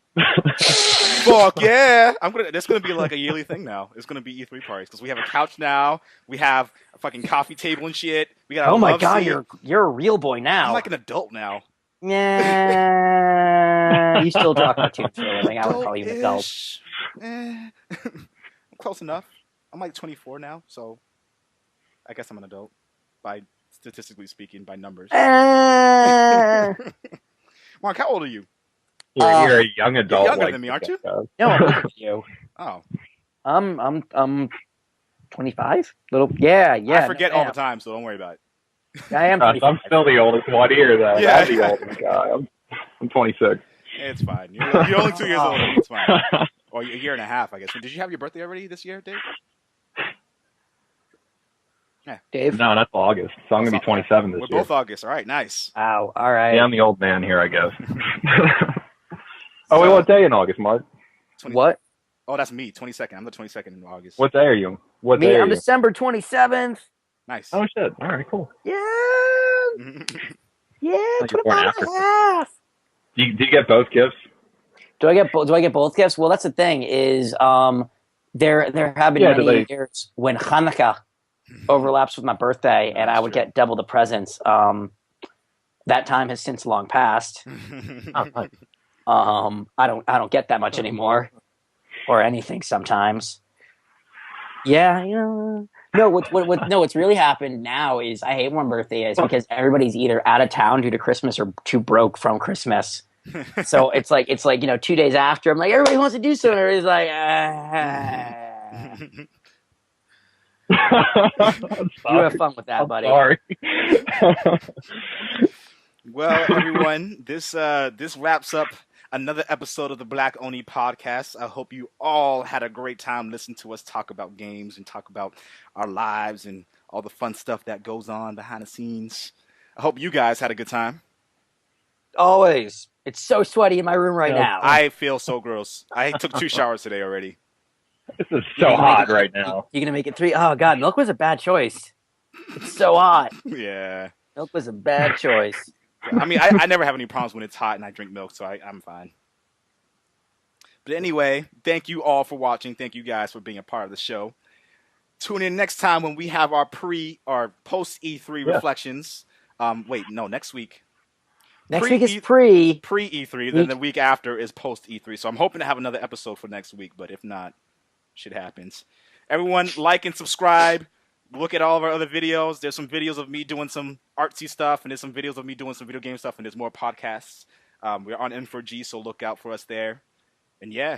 Speaker 1: Fuck yeah. That's going to be like a yearly thing now. It's going to be E3 parties because we have a couch now. We have a fucking coffee table and shit. We got.
Speaker 2: Oh my god, you're a real boy now.
Speaker 1: I'm like an adult now.
Speaker 2: Yeah. You still draw cartoons for a living. I would call you an adult.
Speaker 1: I'm close enough. I'm like 24 now, so I guess I'm an adult by statistically speaking, by numbers. Mark, how old are you?
Speaker 3: You're a young adult.
Speaker 1: You're younger than me, aren't you?
Speaker 2: No, I'm older than you.
Speaker 1: Oh.
Speaker 2: I'm 25. Yeah.
Speaker 1: I forget all the time, so don't worry about it.
Speaker 2: I am.
Speaker 3: I'm still the oldest one here, though.
Speaker 1: Yeah.
Speaker 3: I'm the oldest guy. I'm 26.
Speaker 1: It's fine. You're only 2 years older. It's fine. Or a year and a half, I guess. Did you have your birthday already this year, Dave? Yeah.
Speaker 2: Dave?
Speaker 3: No, that's August. So I'm going to be 27 this year.
Speaker 1: We're both August. All right, nice.
Speaker 2: Wow, all right.
Speaker 3: Yeah, I'm the old man here, I guess. Wait, what day in August, Mark?
Speaker 2: What?
Speaker 1: Oh, that's me, 22nd. I'm the 22nd in August.
Speaker 3: What day are you?
Speaker 2: I'm December 27th.
Speaker 1: Nice.
Speaker 3: Oh, shit. All right, cool.
Speaker 2: Yeah. Yeah, put them on half.
Speaker 3: Do you get both gifts?
Speaker 2: Do I get both gifts? Well, that's the thing is there have been many years when Hanukkah overlaps with my birthday, and I would get double the presents. That time has since long passed. I don't get that much anymore, or anything sometimes. Yeah, you know. No, what's really happened now is I hate when birthday is because everybody's either out of town due to Christmas or too broke from Christmas. So it's like 2 days after I'm like, everybody wants to do something. Everybody's like, You have fun with that, buddy.
Speaker 3: Sorry.
Speaker 1: Well, everyone, this wraps up another episode of the Black Oni Podcast. I hope you all had a great time listening to us talk about games and talk about our lives and all the fun stuff that goes on behind the scenes. I hope you guys had a good time.
Speaker 2: Always. It's so sweaty in my room right now.
Speaker 1: I feel so gross. I took 2 showers today already.
Speaker 3: This is so hot right now.
Speaker 2: You're going to make it 3? Oh, God. Milk was a bad choice. It's so hot.
Speaker 1: Yeah.
Speaker 2: Milk was a bad choice.
Speaker 1: I mean, I never have any problems when it's hot and I drink milk, so I'm fine. But anyway, thank you all for watching. Thank you guys for being a part of the show. Tune in next time when we have our post E3 reflections. Next week.
Speaker 2: Next week is pre
Speaker 1: E3. Then the week after is post E3. So I'm hoping to have another episode for next week. But if not, shit happens. Everyone, like and subscribe. Look at all of our other videos. There's some videos of me doing some artsy stuff, and there's some videos of me doing some video game stuff, and there's more podcasts. We're on N4G, so look out for us there. And yeah.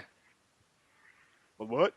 Speaker 1: But what?